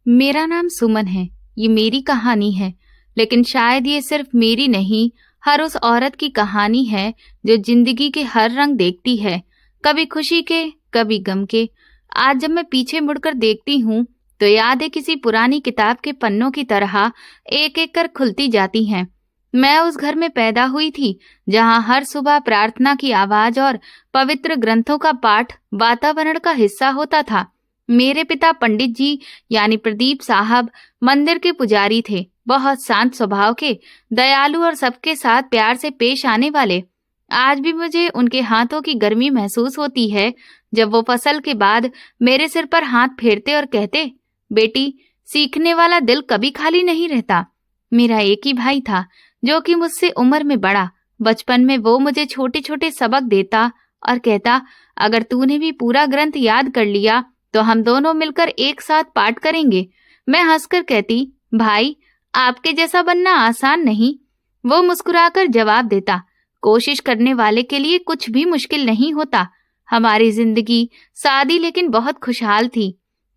मेरा नाम सुमन है। ये मेरी कहानी है, लेकिन शायद ये सिर्फ मेरी नहीं, हर उस औरत की कहानी है जो जिंदगी के हर रंग देखती है, कभी खुशी के, कभी गम के। आज जब मैं पीछे मुड़कर देखती हूँ तो यादें किसी पुरानी किताब के पन्नों की तरह एक एक कर खुलती जाती हैं। मैं उस घर में पैदा हुई थी जहाँ हर सुबह प्रार्थना की आवाज और पवित्र ग्रंथों का पाठ वातावरण का हिस्सा होता था। मेरे पिता पंडित जी यानी प्रदीप साहब मंदिर के पुजारी थे, बहुत शांत स्वभाव के, दयालु और सबके साथ प्यार से पेश आने वाले। आज भी मुझे उनके हाथों की गर्मी महसूस होती है जब वो फसल के बाद मेरे सिर पर हाथ फेरते और कहते, बेटी, सीखने वाला दिल कभी खाली नहीं रहता। मेरा एक ही भाई था जो कि मुझसे उम्र में बड़ा। बचपन में वो मुझे छोटे छोटे सबक देता और कहता, अगर तूने भी पूरा ग्रंथ याद कर लिया तो हम दोनों मिलकर एक साथ पाठ करेंगे। मैं हंसकर कहती, भाई, आपके जैसा बनना आसान नहीं। वो मुस्कुराकर जवाब देता, कोशिश करने वाले के लिए कुछ भी मुश्किल नहीं होता। हमारी जिंदगी सादी लेकिन बहुत खुशहाल थी।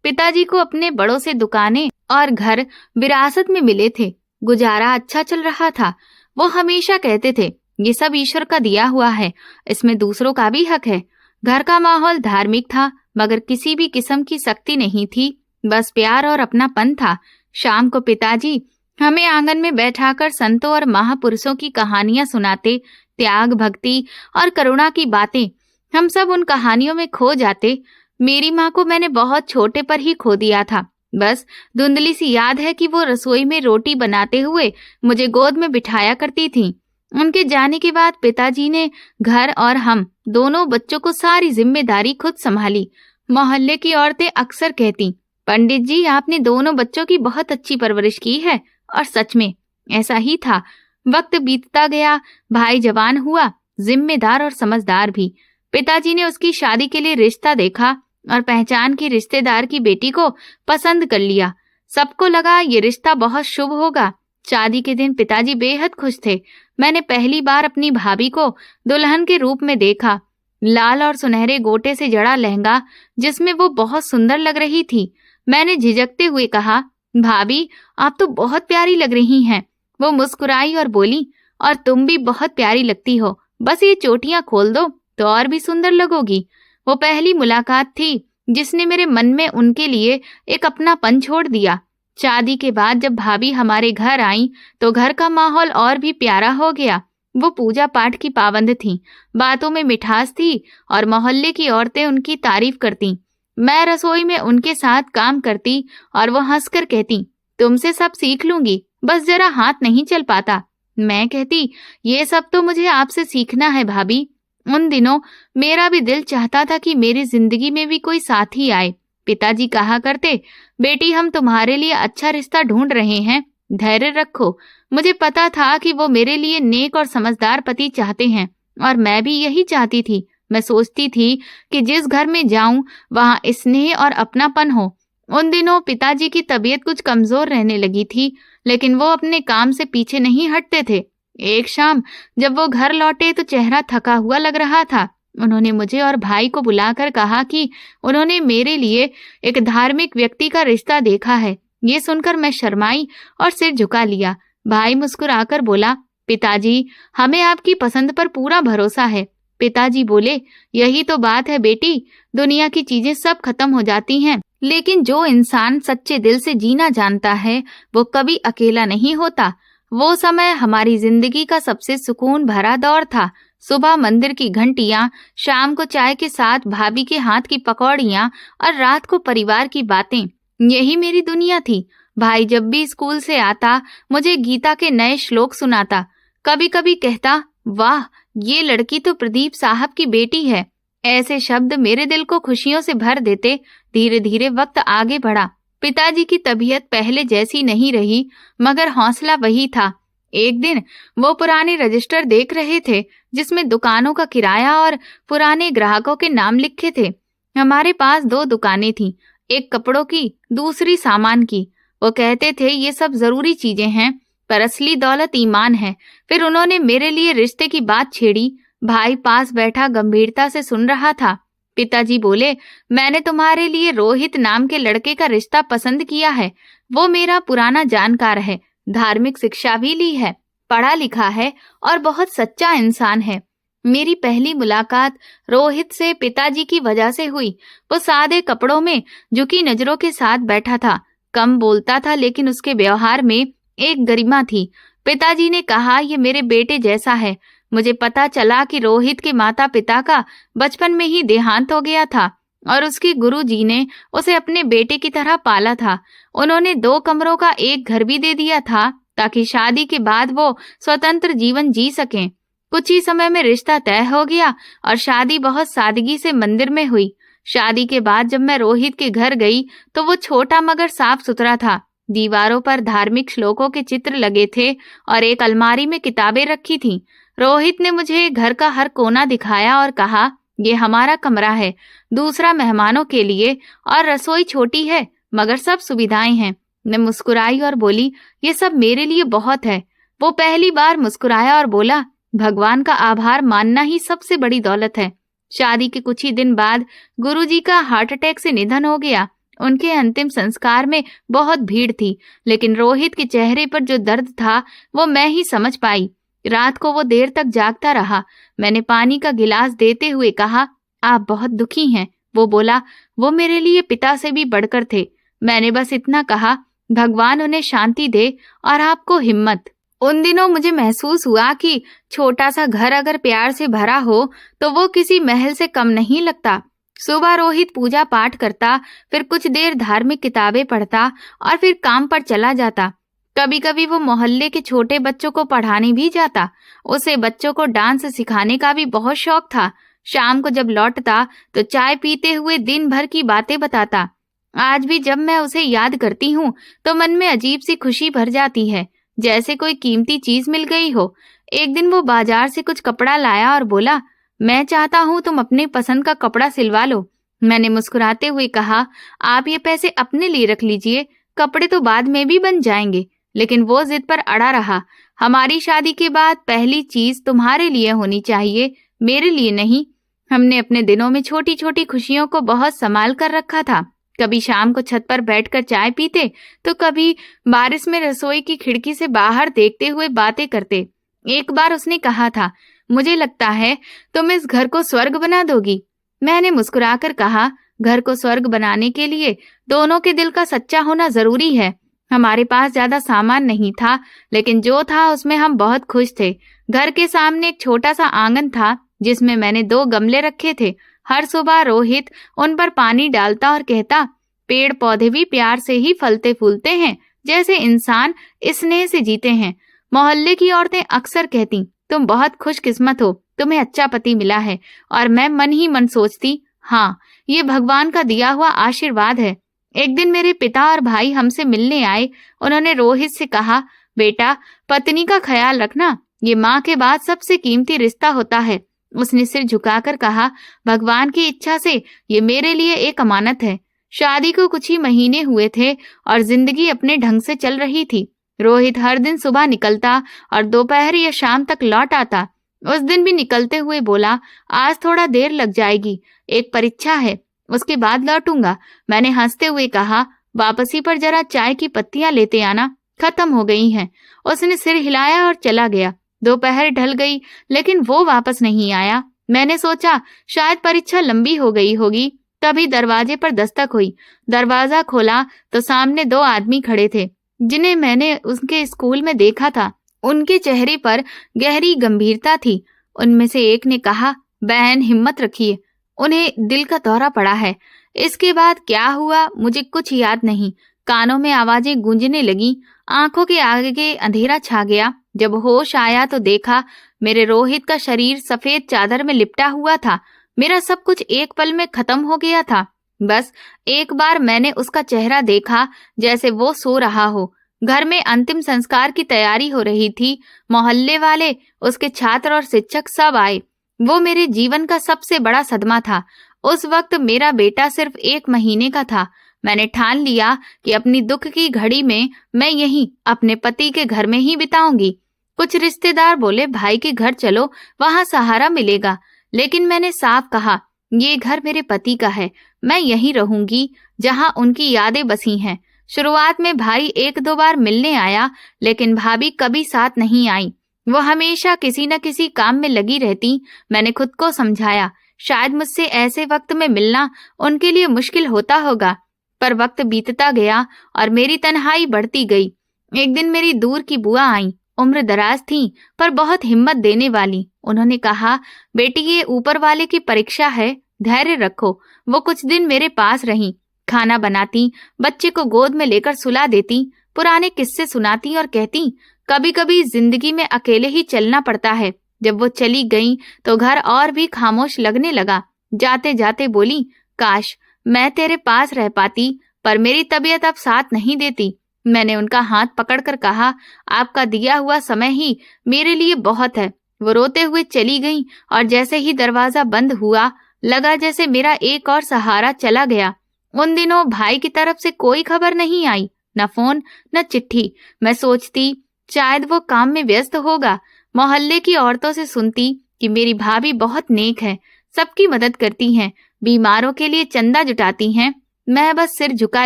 पिताजी को अपने बड़ों से दुकानें और घर विरासत में मिले थे। गुजारा अच्छा चल रहा था। वो हमेशा कहते थे, ये सब ईश्वर का दिया हुआ है, इसमें दूसरों का भी हक है। घर का माहौल धार्मिक था, मगर किसी भी किस्म की सख्ती नहीं थी, बस प्यार और अपनापन था। शाम को पिताजी हमें आंगन में बैठाकर संतों और महापुरुषों की कहानियां सुनाते, त्याग, भक्ति और करुणा की बातें। हम सब उन कहानियों में खो जाते। मेरी माँ को मैंने बहुत छोटे पर ही खो दिया था। बस धुंधली सी याद है कि वो रसोई में रोटी बनाते हुए मुझे गोद में बिठाया करती थी। उनके जाने के बाद पिताजी ने घर और हम दोनों बच्चों को सारी जिम्मेदारी खुद संभाली। मोहल्ले की औरतें अक्सर कहती, पंडित जी, आपने दोनों बच्चों की बहुत अच्छी परवरिश की है। और सच में ऐसा ही था। वक्त बीतता गया, भाई जवान हुआ, जिम्मेदार और समझदार भी। पिताजी ने उसकी शादी के लिए रिश्ता देखा और पहचान की रिश्तेदार की बेटी को पसंद कर लिया। सबको लगा ये रिश्ता बहुत शुभ होगा। शादी के दिन पिताजी बेहद खुश थे। मैंने पहली बार अपनी भाभी को दुल्हन के रूप में देखा। लाल और सुनहरे गोटे से जड़ा लहंगा जिसमें वो बहुत सुंदर लग रही थी। मैंने झिझकते हुए कहा, भाभी, आप तो बहुत प्यारी लग रही हैं। वो मुस्कुराई और बोली, और तुम भी बहुत प्यारी लगती हो, बस ये चोटियां खोल दो तो और भी सुंदर लगोगी। वो पहली मुलाकात थी जिसने मेरे मन में उनके लिए एक अपनापन छोड़ दिया। शादी के बाद जब भाभी हमारे घर आई तो घर का माहौल और भी प्यारा हो गया। वो पूजा पाठ की पाबंद थीं, बातों में मिठास थी और मोहल्ले की औरतें उनकी तारीफ करती। मैं रसोई में उनके साथ काम करती और वो हंसकर कहती, तुमसे सब सीख लूंगी, बस जरा हाथ नहीं चल पाता। मैं कहती, ये सब तो मुझे आपसे सीखना है भाभी। उन दिनों मेरा भी दिल चाहता था कि मेरी जिंदगी में भी कोई साथी आए। पिताजी कहा करते, बेटी, हम तुम्हारे लिए अच्छा रिश्ता ढूंढ रहे हैं, धैर्य रखो। मुझे पता था कि वो मेरे लिए नेक और समझदार पति चाहते हैं और मैं भी यही चाहती थी। मैं सोचती थी कि जिस घर में जाऊं वहां स्नेह और अपनापन हो। उन दिनों पिताजी की तबीयत कुछ कमजोर रहने लगी थी, लेकिन वो अपने काम से पीछे नहीं हटते थे। एक शाम जब वो घर लौटे तो चेहरा थका हुआ लग रहा था। उन्होंने मुझे और भाई को बुलाकर कहा कि उन्होंने मेरे लिए एक धार्मिक व्यक्ति का रिश्ता देखा है। ये सुनकर मैं शर्माई और सिर झुका लिया। भाई मुस्कुराकर बोला, पिताजी, हमें आपकी पसंद पर पूरा भरोसा है। पिताजी बोले, यही तो बात है बेटी, दुनिया की चीजें सब खत्म हो जाती हैं, लेकिन जो इंसान सच्चे दिल से जीना जानता है वो कभी अकेला नहीं होता। वो समय हमारी जिंदगी का सबसे सुकून भरा दौर था। सुबह मंदिर की घंटियां, शाम को चाय के साथ भाभी के हाथ की पकौड़ियां और रात को परिवार की बातें, यही मेरी दुनिया थी। भाई जब भी स्कूल से आता मुझे गीता के नए श्लोक सुनाता। कभी कभी कहता, वाह, ये लड़की तो प्रदीप साहब की बेटी है। ऐसे शब्द मेरे दिल को खुशियों से भर देते। धीरे धीरे वक्त आगे बढ़ा। पिताजी की तबीयत पहले जैसी नहीं रही, मगर हौसला वही था। एक दिन वो पुराने रजिस्टर देख रहे थे जिसमें दुकानों का किराया और पुराने ग्राहकों के नाम लिखे थे। हमारे पास 2 दुकानें थीं, एक कपड़ों की, दूसरी सामान की। वो कहते थे ये सब जरूरी चीजें हैं, पर असली दौलत ईमान है। फिर उन्होंने मेरे लिए रिश्ते की बात छेड़ी। भाई पास बैठा गंभीरता से सुन रहा था। पिताजी बोले, मैंने तुम्हारे लिए रोहित नाम के लड़के का रिश्ता पसंद किया है। वो मेरा पुराना जानकार है, धार्मिक शिक्षा भी ली है, पढ़ा लिखा है और बहुत सच्चा इंसान है। मेरी पहली मुलाकात रोहित से पिताजी की वजह से हुई। वो सादे कपड़ों में झुकी नजरों के साथ बैठा था, कम बोलता था, लेकिन उसके व्यवहार में एक गरिमा थी। पिताजी ने कहा, ये मेरे बेटे जैसा है। मुझे पता चला कि रोहित के माता पिता का बचपन में ही देहांत हो गया था और उसके गुरुजी ने उसे अपने बेटे की तरह पाला था। उन्होंने 2 कमरों का एक घर भी दे दिया था ताकि शादी के बाद वो स्वतंत्र जीवन जी सकें। कुछ ही समय में रिश्ता तय हो गया और शादी बहुत सादगी से मंदिर में हुई। शादी के बाद जब मैं रोहित के घर गई तो वो छोटा मगर साफ सुथरा था। दीवारों पर धार्मिक श्लोकों के चित्र लगे थे और एक अलमारी में किताबें रखी थीं। रोहित ने मुझे घर का हर कोना दिखाया और कहा, ये हमारा कमरा है, दूसरा मेहमानों के लिए, और रसोई छोटी है मगर सब सुविधाएं हैं। मैं मुस्कुराई और बोली, ये सब मेरे लिए बहुत है। वो पहली बार मुस्कुराया और बोला, भगवान का आभार मानना ही सबसे बड़ी दौलत है। शादी के कुछ ही दिन बाद गुरुजी का हार्ट अटैक से निधन हो गया। उनके अंतिम संस्कार में बहुत भीड़ थी, लेकिन रोहित के चेहरे पर जो दर्द था वो मैं ही समझ पाई। रात को वो देर तक जागता रहा। मैंने पानी का गिलास देते हुए कहा, आप बहुत दुखी हैं। वो बोला, वो मेरे लिए पिता से भी बढ़कर थे। मैंने बस इतना कहा, भगवान उन्हें शांति दे और आपको हिम्मत। उन दिनों मुझे महसूस हुआ कि छोटा सा घर अगर प्यार से भरा हो तो वो किसी महल से कम नहीं लगता। सुबह रोहित पूजा पाठ करता, फिर कुछ देर धार्मिक किताबें पढ़ता और फिर काम पर चला जाता। कभी कभी वो मोहल्ले के छोटे बच्चों को पढ़ाने भी जाता। उसे बच्चों को डांस सिखाने का भी बहुत शौक था। शाम को जब लौटता तो चाय पीते हुए दिन भर की बातें बताता। आज भी जब मैं उसे याद करती हूँ तो मन में अजीब सी खुशी भर जाती है, जैसे कोई कीमती चीज मिल गई हो। एक दिन वो बाजार से कुछ कपड़ा लाया और बोला, मैं चाहता हूँ तुम अपने पसंद का कपड़ा सिलवा लो। मैंने मुस्कुराते हुए कहा, आप ये पैसे अपने लिए रख लीजिए, कपड़े तो बाद में भी बन जाएंगे। लेकिन वो जिद पर अड़ा रहा। हमारी शादी के बाद पहली चीज तुम्हारे लिए होनी चाहिए, मेरे लिए नहीं। हमने अपने दिनों में छोटी छोटी खुशियों को बहुत संभाल कर रखा था। कभी शाम को छत पर बैठकर चाय पीते तो कभी बारिश में रसोई की खिड़की से बाहर देखते हुए बातें करते। एक बार उसने कहा था, मुझे लगता है तुम इस घर को स्वर्ग बना दोगी। मैंने मुस्कुराकर कहा, घर को स्वर्ग बनाने के लिए दोनों के दिल का सच्चा होना जरूरी है। हमारे पास ज्यादा सामान नहीं था, लेकिन जो था उसमें हम बहुत खुश थे। घर के सामने एक छोटा सा आंगन था जिसमें मैंने 2 गमले रखे थे। हर सुबह रोहित उन पर पानी डालता और कहता, पेड़ पौधे भी प्यार से ही फलते फूलते हैं, जैसे इंसान स्नेह से जीते हैं। मोहल्ले की औरतें अक्सर कहती, तुम बहुत खुशकिस्मत हो, तुम्हें अच्छा पति मिला है। और मैं मन ही मन सोचती, हाँ, ये भगवान का दिया हुआ आशीर्वाद है। एक दिन मेरे पिता और भाई हमसे मिलने आए। उन्होंने रोहित से कहा, बेटा, पत्नी का ख्याल रखना, ये माँ के बाद सबसे कीमती रिश्ता होता है। उसने सिर झुकाकर कहा, भगवान की इच्छा से ये मेरे लिए एक अमानत है। शादी को कुछ ही महीने हुए थे और जिंदगी अपने ढंग से चल रही थी। रोहित हर दिन सुबह निकलता और दोपहर या शाम तक लौट आता। उस दिन भी निकलते हुए बोला, आज थोड़ा देर लग जाएगी, एक परीक्षा है, उसके बाद लौटूंगा। मैंने हंसते हुए कहा, वापसी पर जरा चाय की पत्तियां लेते आना, खत्म हो गई हैं। उसने सिर हिलाया और चला गया। दोपहर ढल गई, लेकिन वो वापस नहीं आया। मैंने सोचा शायद परीक्षा लंबी हो गई होगी। तभी दरवाजे पर दस्तक हुई। दरवाजा खोला तो सामने 2 आदमी खड़े थे जिन्हें मैंने उनके स्कूल में देखा था। उनके चेहरे पर गहरी गंभीरता थी। उनमें से एक ने कहा, बहन हिम्मत रखिए, उन्हें दिल का दौरा पड़ा है। इसके बाद क्या हुआ मुझे कुछ याद नहीं। कानों में आवाजें गूंजने लगी, आंखों के आगे अंधेरा छा गया। जब होश आया तो देखा मेरे रोहित का शरीर सफेद चादर में लिपटा हुआ था। मेरा सब कुछ एक पल में खत्म हो गया था। बस एक बार मैंने उसका चेहरा देखा, जैसे वो सो रहा हो। घर में अंतिम संस्कार की तैयारी हो रही थी। मोहल्ले वाले, उसके छात्र और शिक्षक सब आए। वो मेरे जीवन का सबसे बड़ा सदमा था। उस वक्त मेरा बेटा सिर्फ 1 महीने का था। मैंने ठान लिया कि अपनी दुख की घड़ी में मैं यहीं अपने पति के घर में ही बिताऊंगी। कुछ रिश्तेदार बोले, भाई के घर चलो, वहां सहारा मिलेगा। लेकिन मैंने साफ कहा, ये घर मेरे पति का है, मैं यहीं रहूंगी जहां उनकी यादें बसी हैं। शुरुआत में भाई एक दो बार मिलने आया, लेकिन भाभी कभी साथ नहीं आई। वो हमेशा किसी न किसी काम में लगी रहती। मैंने खुद को समझाया, शायद मुझसे ऐसे वक्त में मिलना उनके लिए मुश्किल होता होगा। पर वक्त बीतता गया और मेरी तन्हाई बढ़ती गई। एक दिन मेरी दूर की बुआ आई। उम्र दराज थी पर बहुत हिम्मत देने वाली। उन्होंने कहा, बेटी ये ऊपर वाले की परीक्षा है, धैर्य रखो। वो कुछ दिन मेरे पास रहीं, खाना बनाती, बच्चे को गोद में लेकर सुला देती, पुराने किस्से सुनाती और कहती, कभी कभी जिंदगी में अकेले ही चलना पड़ता है। जब वो चली गई तो घर और भी खामोश लगने लगा। जाते जाते बोली, काश मैं तेरे पास रह पाती, पर मेरी तबीयत अब साथ नहीं देती। मैंने उनका हाथ पकड़कर कहा, आपका दिया हुआ समय ही मेरे लिए बहुत है। वो रोते हुए चली गई और जैसे ही दरवाजा बंद हुआ, लगा जैसे मेरा एक और सहारा चला गया। उन दिनों भाई की तरफ से कोई खबर नहीं आई, न फोन न चिट्ठी। मैं सोचती शायद वो काम में व्यस्त होगा। मोहल्ले की औरतों से सुनती कि मेरी भाभी बहुत नेक है, सबकी मदद करती हैं, बीमारों के लिए चंदा जुटाती हैं। मैं बस सिर झुका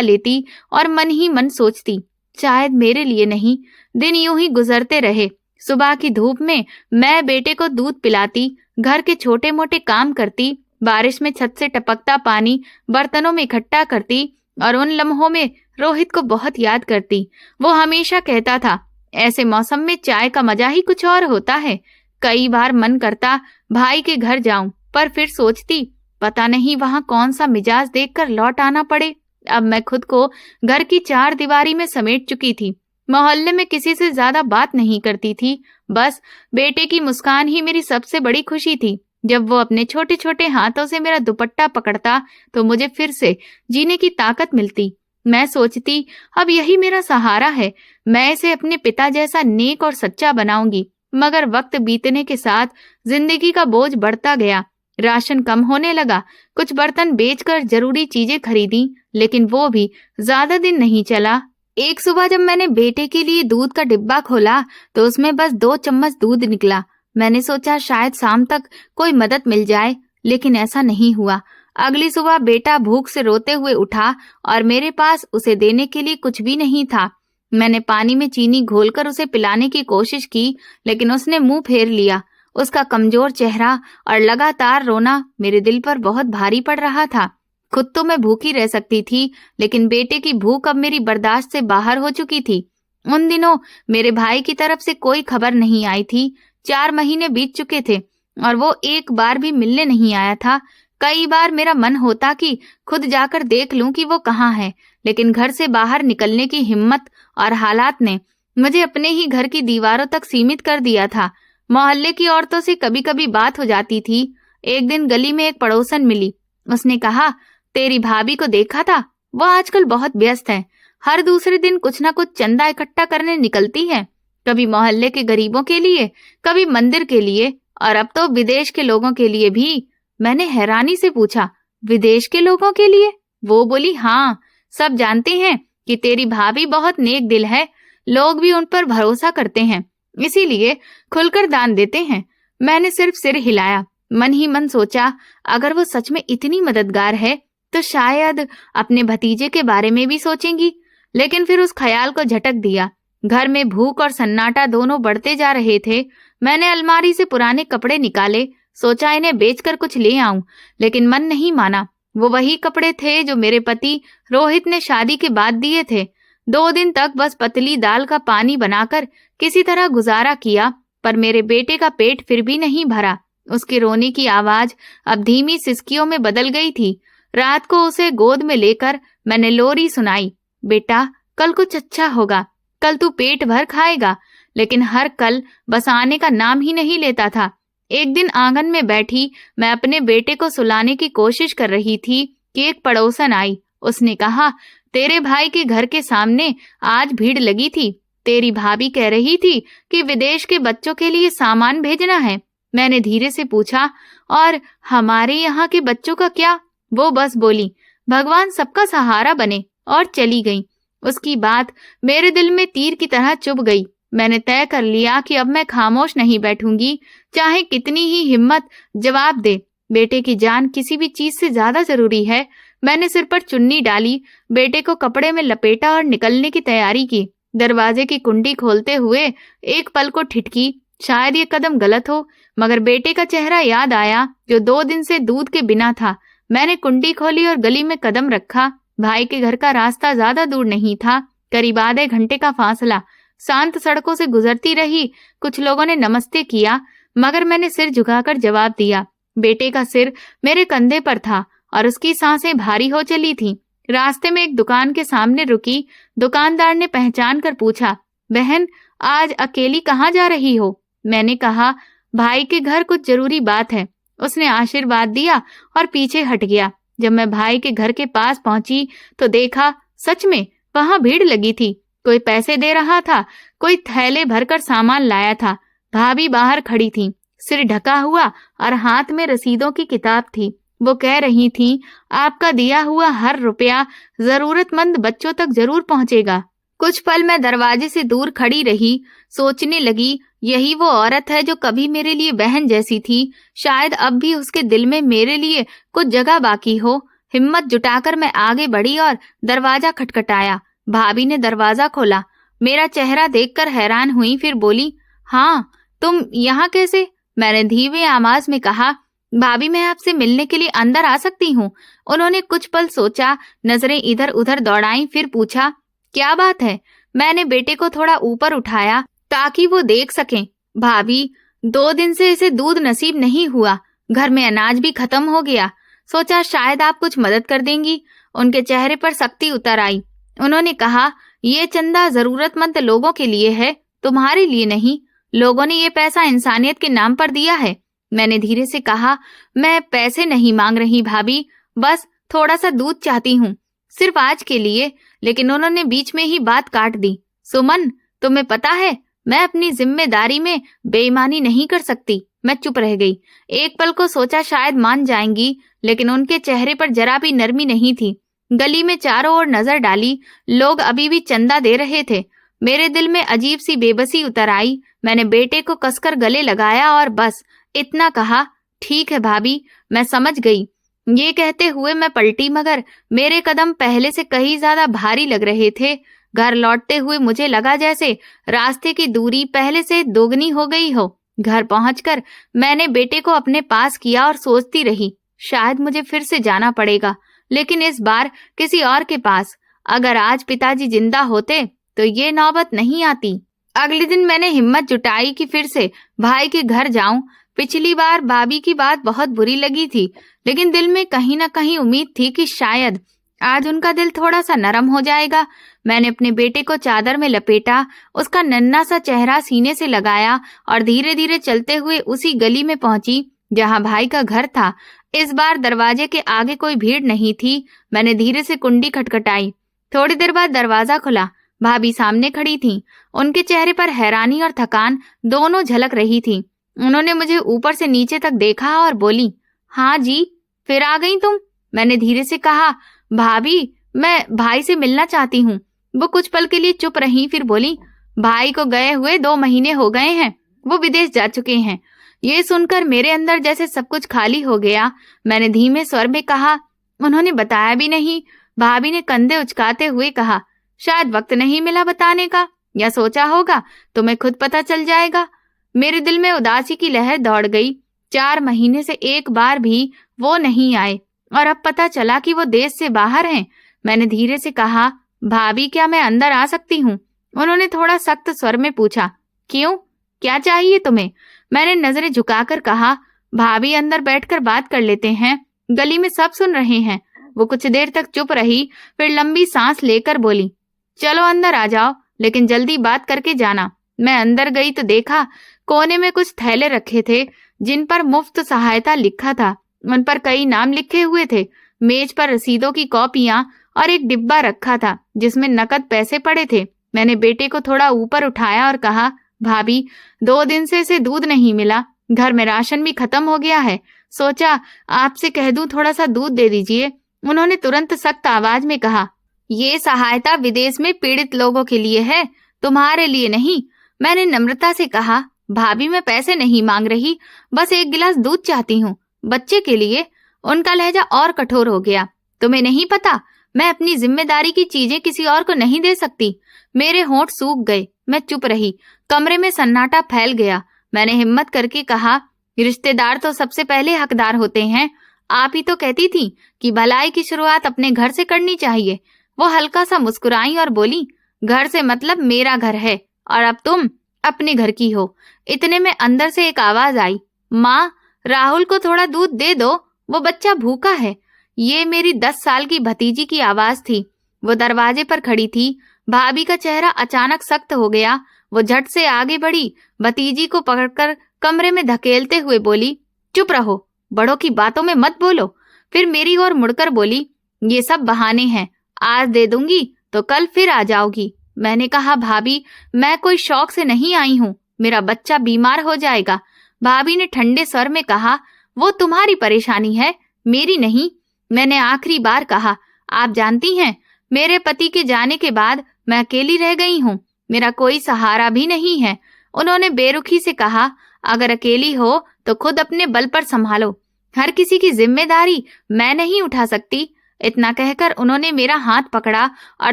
लेती और मन ही मन सोचती, शायद मेरे लिए नहीं। दिन यूं ही गुजरते रहे। सुबह की धूप में मैं बेटे को दूध पिलाती, घर के छोटे मोटे काम करती, बारिश में छत से टपकता पानी बर्तनों में इकट्ठा करती और उन लम्हों में रोहित को बहुत याद करती। वो हमेशा कहता था, ऐसे मौसम में चाय का मजा ही कुछ और होता है। कई बार मन करता भाई के घर जाऊं, पर फिर सोचती पता नहीं वहां कौन सा मिजाज देखकर लौट आना पड़े। अब मैं खुद को घर की चार दीवारी में समेट चुकी थी। मोहल्ले में किसी से ज्यादा बात नहीं करती थी। बस बेटे की मुस्कान ही मेरी सबसे बड़ी खुशी थी। जब वो अपने छोटे छोटे हाथों से मेरा दुपट्टा पकड़ता तो मुझे फिर से जीने की ताकत मिलती। मैं सोचती अब यही मेरा सहारा है, मैं इसे अपने पिता जैसा नेक और सच्चा बनाऊंगी। मगर वक्त बीतने के साथ जिंदगी का बोझ बढ़ता गया। राशन कम होने लगा। कुछ बर्तन बेचकर जरूरी चीजें खरीदी, लेकिन वो भी ज्यादा दिन नहीं चला। एक सुबह जब मैंने बेटे के लिए दूध का डिब्बा खोला तो उसमें बस 2 चम्मच दूध निकला। मैंने सोचा शायद शाम तक कोई मदद मिल जाए, लेकिन ऐसा नहीं हुआ। अगली सुबह बेटा भूख से रोते हुए उठा और मेरे पास उसे देने के लिए कुछ भी नहीं था। मैंने पानी में चीनी घोलकर उसे पिलाने की कोशिश की, लेकिन उसने मुंह फेर लिया। उसका कमजोर चेहरा और लगातार रोना मेरे दिल पर बहुत भारी पड़ रहा था। खुद तो मैं भूखी रह सकती थी, लेकिन बेटे की भूख अब मेरी बर्दाश्त से बाहर हो चुकी थी। उन दिनों मेरे भाई की तरफ से कोई खबर नहीं आई थी। 4 महीने बीत चुके थे और वो एक बार भी मिलने नहीं आया था। कई बार मेरा मन होता कि खुद जाकर देख लूं कि वो कहाँ है, लेकिन घर से बाहर निकलने की हिम्मत और हालात ने मुझे अपने ही घर की दीवारों तक सीमित कर दिया था। मोहल्ले की औरतों से कभी कभी बात हो जाती थी। एक दिन गली में एक पड़ोसन मिली। उसने कहा, तेरी भाभी को देखा था, वो आजकल बहुत व्यस्त है। हर दूसरे दिन कुछ न कुछ चंदा इकट्ठा करने निकलती है, कभी मोहल्ले के गरीबों के लिए, कभी मंदिर के लिए और अब तो विदेश के लोगों के लिए भी। मैंने हैरानी से पूछा, विदेश के लोगों के लिए? वो बोली, हाँ, सब जानते हैं कि तेरी भाभी बहुत नेक दिल है, लोग भी उन पर भरोसा करते हैं, इसीलिए खुलकर दान देते हैं। मैंने सिर्फ सिर हिलाया। मन ही मन सोचा, अगर वो सच में इतनी मददगार है तो शायद अपने भतीजे के बारे में भी सोचेंगी। लेकिन फिर उस ख्याल को झटक दिया। घर में भूख और सन्नाटा दोनों बढ़ते जा रहे थे। मैंने अलमारी से पुराने कपड़े निकाले, सोचा इन्हें बेचकर कुछ ले आऊं, लेकिन मन नहीं माना। वो वही कपड़े थे जो मेरे पति रोहित ने शादी के बाद दिए थे। 2 दिन तक बस पतली दाल का पानी बनाकर किसी तरह गुजारा किया, पर मेरे बेटे का पेट फिर भी नहीं भरा। उसके रोने की आवाज अब धीमी सिसकियों में बदल गई थी। रात को उसे गोद में लेकर मैंने लोरी सुनाई, बेटा कल कुछ अच्छा होगा, कल तू पेट भर खाएगा। लेकिन हर कल बस आने का नाम ही नहीं लेता था। एक दिन आंगन में बैठी मैं अपने बेटे को सुलाने की कोशिश कर रही थी कि एक पड़ोसन आई। उसने कहा, तेरे भाई के घर के सामने आज भीड़ लगी थी। तेरी भाभी कह रही थी कि विदेश के बच्चों के लिए सामान भेजना है। मैंने धीरे से पूछा, और हमारे यहाँ के बच्चों का क्या? वो बस बोली, भगवान सबका सहारा बने, और चली गई। उसकी बात मेरे दिल में तीर की तरह चुभ गई। मैंने तय कर लिया कि अब मैं खामोश नहीं बैठूंगी, चाहे कितनी ही हिम्मत जवाब दे। बेटे की जान किसी भी चीज से ज्यादा जरूरी है। मैंने सिर पर चुन्नी डाली, बेटे को कपड़े में लपेटा और निकलने की तैयारी की। दरवाजे की कुंडी खोलते हुए एक पल को ठिठकी, शायद ये कदम गलत हो, मगर बेटे का चेहरा याद आया जो 2 दिन से दूध के बिना था। मैंने कुंडी खोली और गली में कदम रखा। भाई के घर का रास्ता ज्यादा दूर नहीं था, करीब आधे घंटे का फासला। शांत सड़कों से गुजरती रही। कुछ लोगों ने नमस्ते किया, मगर मैंने सिर झुकाकर जवाब दिया। बेटे का सिर मेरे कंधे पर था और उसकी सांसें भारी हो चली थीं। रास्ते में एक दुकान के सामने रुकी। दुकानदार ने पहचान कर पूछा, बहन, आज अकेली कहाँ जा रही हो? मैंने कहा, भाई के घर कुछ जरूरी बात है। उसने आशीर्वाद दिया और पीछे हट गया। जब मैं भाई के घर के पास पहुंची तो देखा, सच में वहां भीड़ लगी थी। कोई पैसे दे रहा था, कोई थैले भरकर सामान लाया था। भाभी बाहर खड़ी थी, सिर ढका हुआ और हाथ में रसीदों की किताब थी। वो कह रही थी, आपका दिया हुआ हर रुपया जरूरतमंद बच्चों तक जरूर पहुंचेगा। कुछ पल मैं दरवाजे से दूर खड़ी रही, सोचने लगी, यही वो औरत है जो कभी मेरे लिए बहन जैसी थी। शायद अब भी उसके दिल में मेरे लिए कुछ जगह बाकी हो। हिम्मत जुटाकर मैं आगे बढ़ी और दरवाजा खटखटाया। भाभी ने दरवाजा खोला। मेरा चेहरा देखकर हैरान हुई, फिर बोली, हाँ, तुम यहाँ कैसे? मैंने धीमे आवाज में कहा, भाभी, मैं आपसे मिलने के लिए अंदर आ सकती हूँ? उन्होंने कुछ पल सोचा, नजरें इधर उधर दौड़ाई, फिर पूछा, क्या बात है? मैंने बेटे को थोड़ा ऊपर उठाया ताकि वो देख सकें। भाभी, 2 दिन से इसे दूध नसीब नहीं हुआ, घर में अनाज भी खत्म हो गया। सोचा शायद आप कुछ मदद कर देंगी। उनके चेहरे पर सख्ती उतर आई। उन्होंने कहा, ये चंदा जरूरतमंद लोगों के लिए है, तुम्हारे लिए नहीं। लोगों ने ये पैसा इंसानियत के नाम पर दिया है। मैंने धीरे से कहा, मैं पैसे नहीं मांग रही भाभी, बस थोड़ा सा दूध चाहती हूँ, सिर्फ आज के लिए। लेकिन उन्होंने बीच में ही बात काट दी। सुमन, तुम्हें पता है, मैं अपनी जिम्मेदारी में बेईमानी नहीं कर सकती। मैं चुप रह गई। एक पल को सोचा शायद मान जाएंगी, लेकिन उनके चेहरे पर जरा भी नरमी नहीं थी। गली में चारों ओर नजर डाली, लोग अभी भी चंदा दे रहे थे। मेरे दिल में अजीब सी बेबसी उतर आई। मैंने बेटे को कसकर गले लगाया और बस इतना कहा, ठीक है भाभी, मैं समझ गई। ये कहते हुए मैं पलटी, मगर मेरे कदम पहले से कहीं ज्यादा भारी लग रहे थे। घर लौटते हुए मुझे लगा जैसे रास्ते की दूरी पहले से दोगुनी हो गई हो। घर पहुंचकर मैंने बेटे को अपने पास किया और सोचती रही, शायद मुझे फिर से जाना पड़ेगा, लेकिन इस बार किसी और के पास। अगर आज पिताजी जिंदा होते तो ये नौबत नहीं आती। अगले दिन मैंने हिम्मत जुटाई कि फिर से भाई के घर जाऊं। पिछली बार भाभी की बात बहुत बुरी लगी थी, लेकिन दिल में कहीं ना कहीं उम्मीद थी कि शायद आज उनका दिल थोड़ा सा नरम हो जाएगा। मैंने अपने बेटे को चादर में लपेटा, उसका नन्हा सा चेहरा सीने से लगाया और धीरे धीरे चलते हुए उसी गली में पहुंची जहां भाई का घर था। इस बार दरवाजे के आगे कोई भीड़ नहीं थी। मैंने धीरे से कुंडी खटखटाई। थोड़ी देर बाद दरवाजा खुला। भाभी सामने खड़ी थीं। उनके चेहरे पर हैरानी और थकान दोनों झलक रही थी। उन्होंने मुझे ऊपर से नीचे तक देखा और बोली, हाँ जी, फिर आ गई तुम? मैंने धीरे से कहा, भाभी, मैं भाई से मिलना चाहती हूँ। वो कुछ पल के लिए चुप रही, फिर बोली, भाई को गए हुए 2 महीने हो गए हैं, वो विदेश जा चुके हैं। ये सुनकर मेरे अंदर जैसे सब कुछ खाली हो गया। मैंने धीमे स्वर में कहा, उन्होंने बताया भी नहीं? भाभी ने कंधे उचकाते हुए कहा, शायद वक्त नहीं मिला बताने का, या सोचा होगा तुम्हें खुद पता चल जाएगा। मेरे दिल में उदासी की लहर दौड़ गई। 4 महीने से एक बार भी वो नहीं आए और अब पता चला कि वो देश से बाहर हैं। मैंने धीरे से कहा, भाभी, क्या मैं अंदर आ सकती हूँ? उन्होंने थोड़ा सख्त स्वर में पूछा, क्यों, क्या चाहिए तुम्हें? मैंने नजरें झुकाकर कहा, भाभी, अंदर बैठकर बात कर लेते हैं, गली में सब सुन रहे हैं। वो कुछ देर तक चुप रही, फिर लंबी सांस लेकर बोली, चलो अंदर आ जाओ, लेकिन जल्दी बात करके जाना। मैं अंदर गई तो देखा कोने में कुछ थैले रखे थे जिन पर मुफ्त सहायता लिखा था। उन पर कई नाम लिखे हुए थे। मेज पर रसीदों की कॉपियां और एक डिब्बा रखा था जिसमें नकद पैसे पड़े थे। मैंने बेटे को थोड़ा ऊपर उठाया और कहा, भाभी, 2 दिन से इसे दूध नहीं मिला, घर में राशन भी खत्म हो गया है। सोचा आपसे कह दूं थोड़ा सा दूध दे दीजिए। उन्होंने तुरंत सख्त आवाज में कहा, ये सहायता विदेश में पीड़ित लोगों के लिए है, तुम्हारे लिए नहीं। मैंने नम्रता से कहा, भाभी, मैं पैसे नहीं मांग रही, बस 1 गिलास दूध चाहती हूँ। बच्चे के लिए? उनका लहजा और कठोर हो गया। तुम्हें नहीं पता, मैं अपनी जिम्मेदारी की चीजें किसी और को नहीं दे सकती। मेरे होंठ सूख गए। मैं चुप रही। कमरे में सन्नाटा फैल गया। मैंने हिम्मत करके कहा, रिश्तेदार तो सबसे पहले हकदार होते हैं। आप ही तो कहती थी कि भलाई की शुरुआत अपने घर से करनी चाहिए। वो हल्का सा मुस्कुराई और बोली, घर से मतलब मेरा घर है और अब तुम अपने घर की हो। इतने में अंदर से एक आवाज आई, माँ, राहुल को थोड़ा दूध दे दो, वो बच्चा भूखा है। ये मेरी 10 साल की भतीजी की आवाज थी। वो दरवाजे पर खड़ी थी। भाभी का चेहरा अचानक सख्त हो गया। वो झट से आगे बढ़ी, भतीजी को पकड़कर कमरे में धकेलते हुए बोली, चुप रहो, बड़ों की बातों में मत बोलो। फिर मेरी ओर मुड़कर बोली, ये सब बहाने हैं, आज दे दूंगी तो कल फिर आ जाओगी। मैंने कहा, भाभी, मैं कोई शौक से नहीं आई हूँ, मेरा बच्चा बीमार हो जाएगा। भाभी ने ठंडे स्वर में कहा, वो तुम्हारी परेशानी है, मेरी नहीं। मैंने आखिरी बार कहा, आप जानती हैं, मेरे पति के जाने के बाद मैं अकेली रह गई हूँ, मेरा कोई सहारा भी नहीं है। उन्होंने बेरुखी से कहा, अगर अकेली हो तो खुद अपने बल पर संभालो, हर किसी की जिम्मेदारी मैं नहीं उठा सकती। इतना कहकर उन्होंने मेरा हाथ पकड़ा और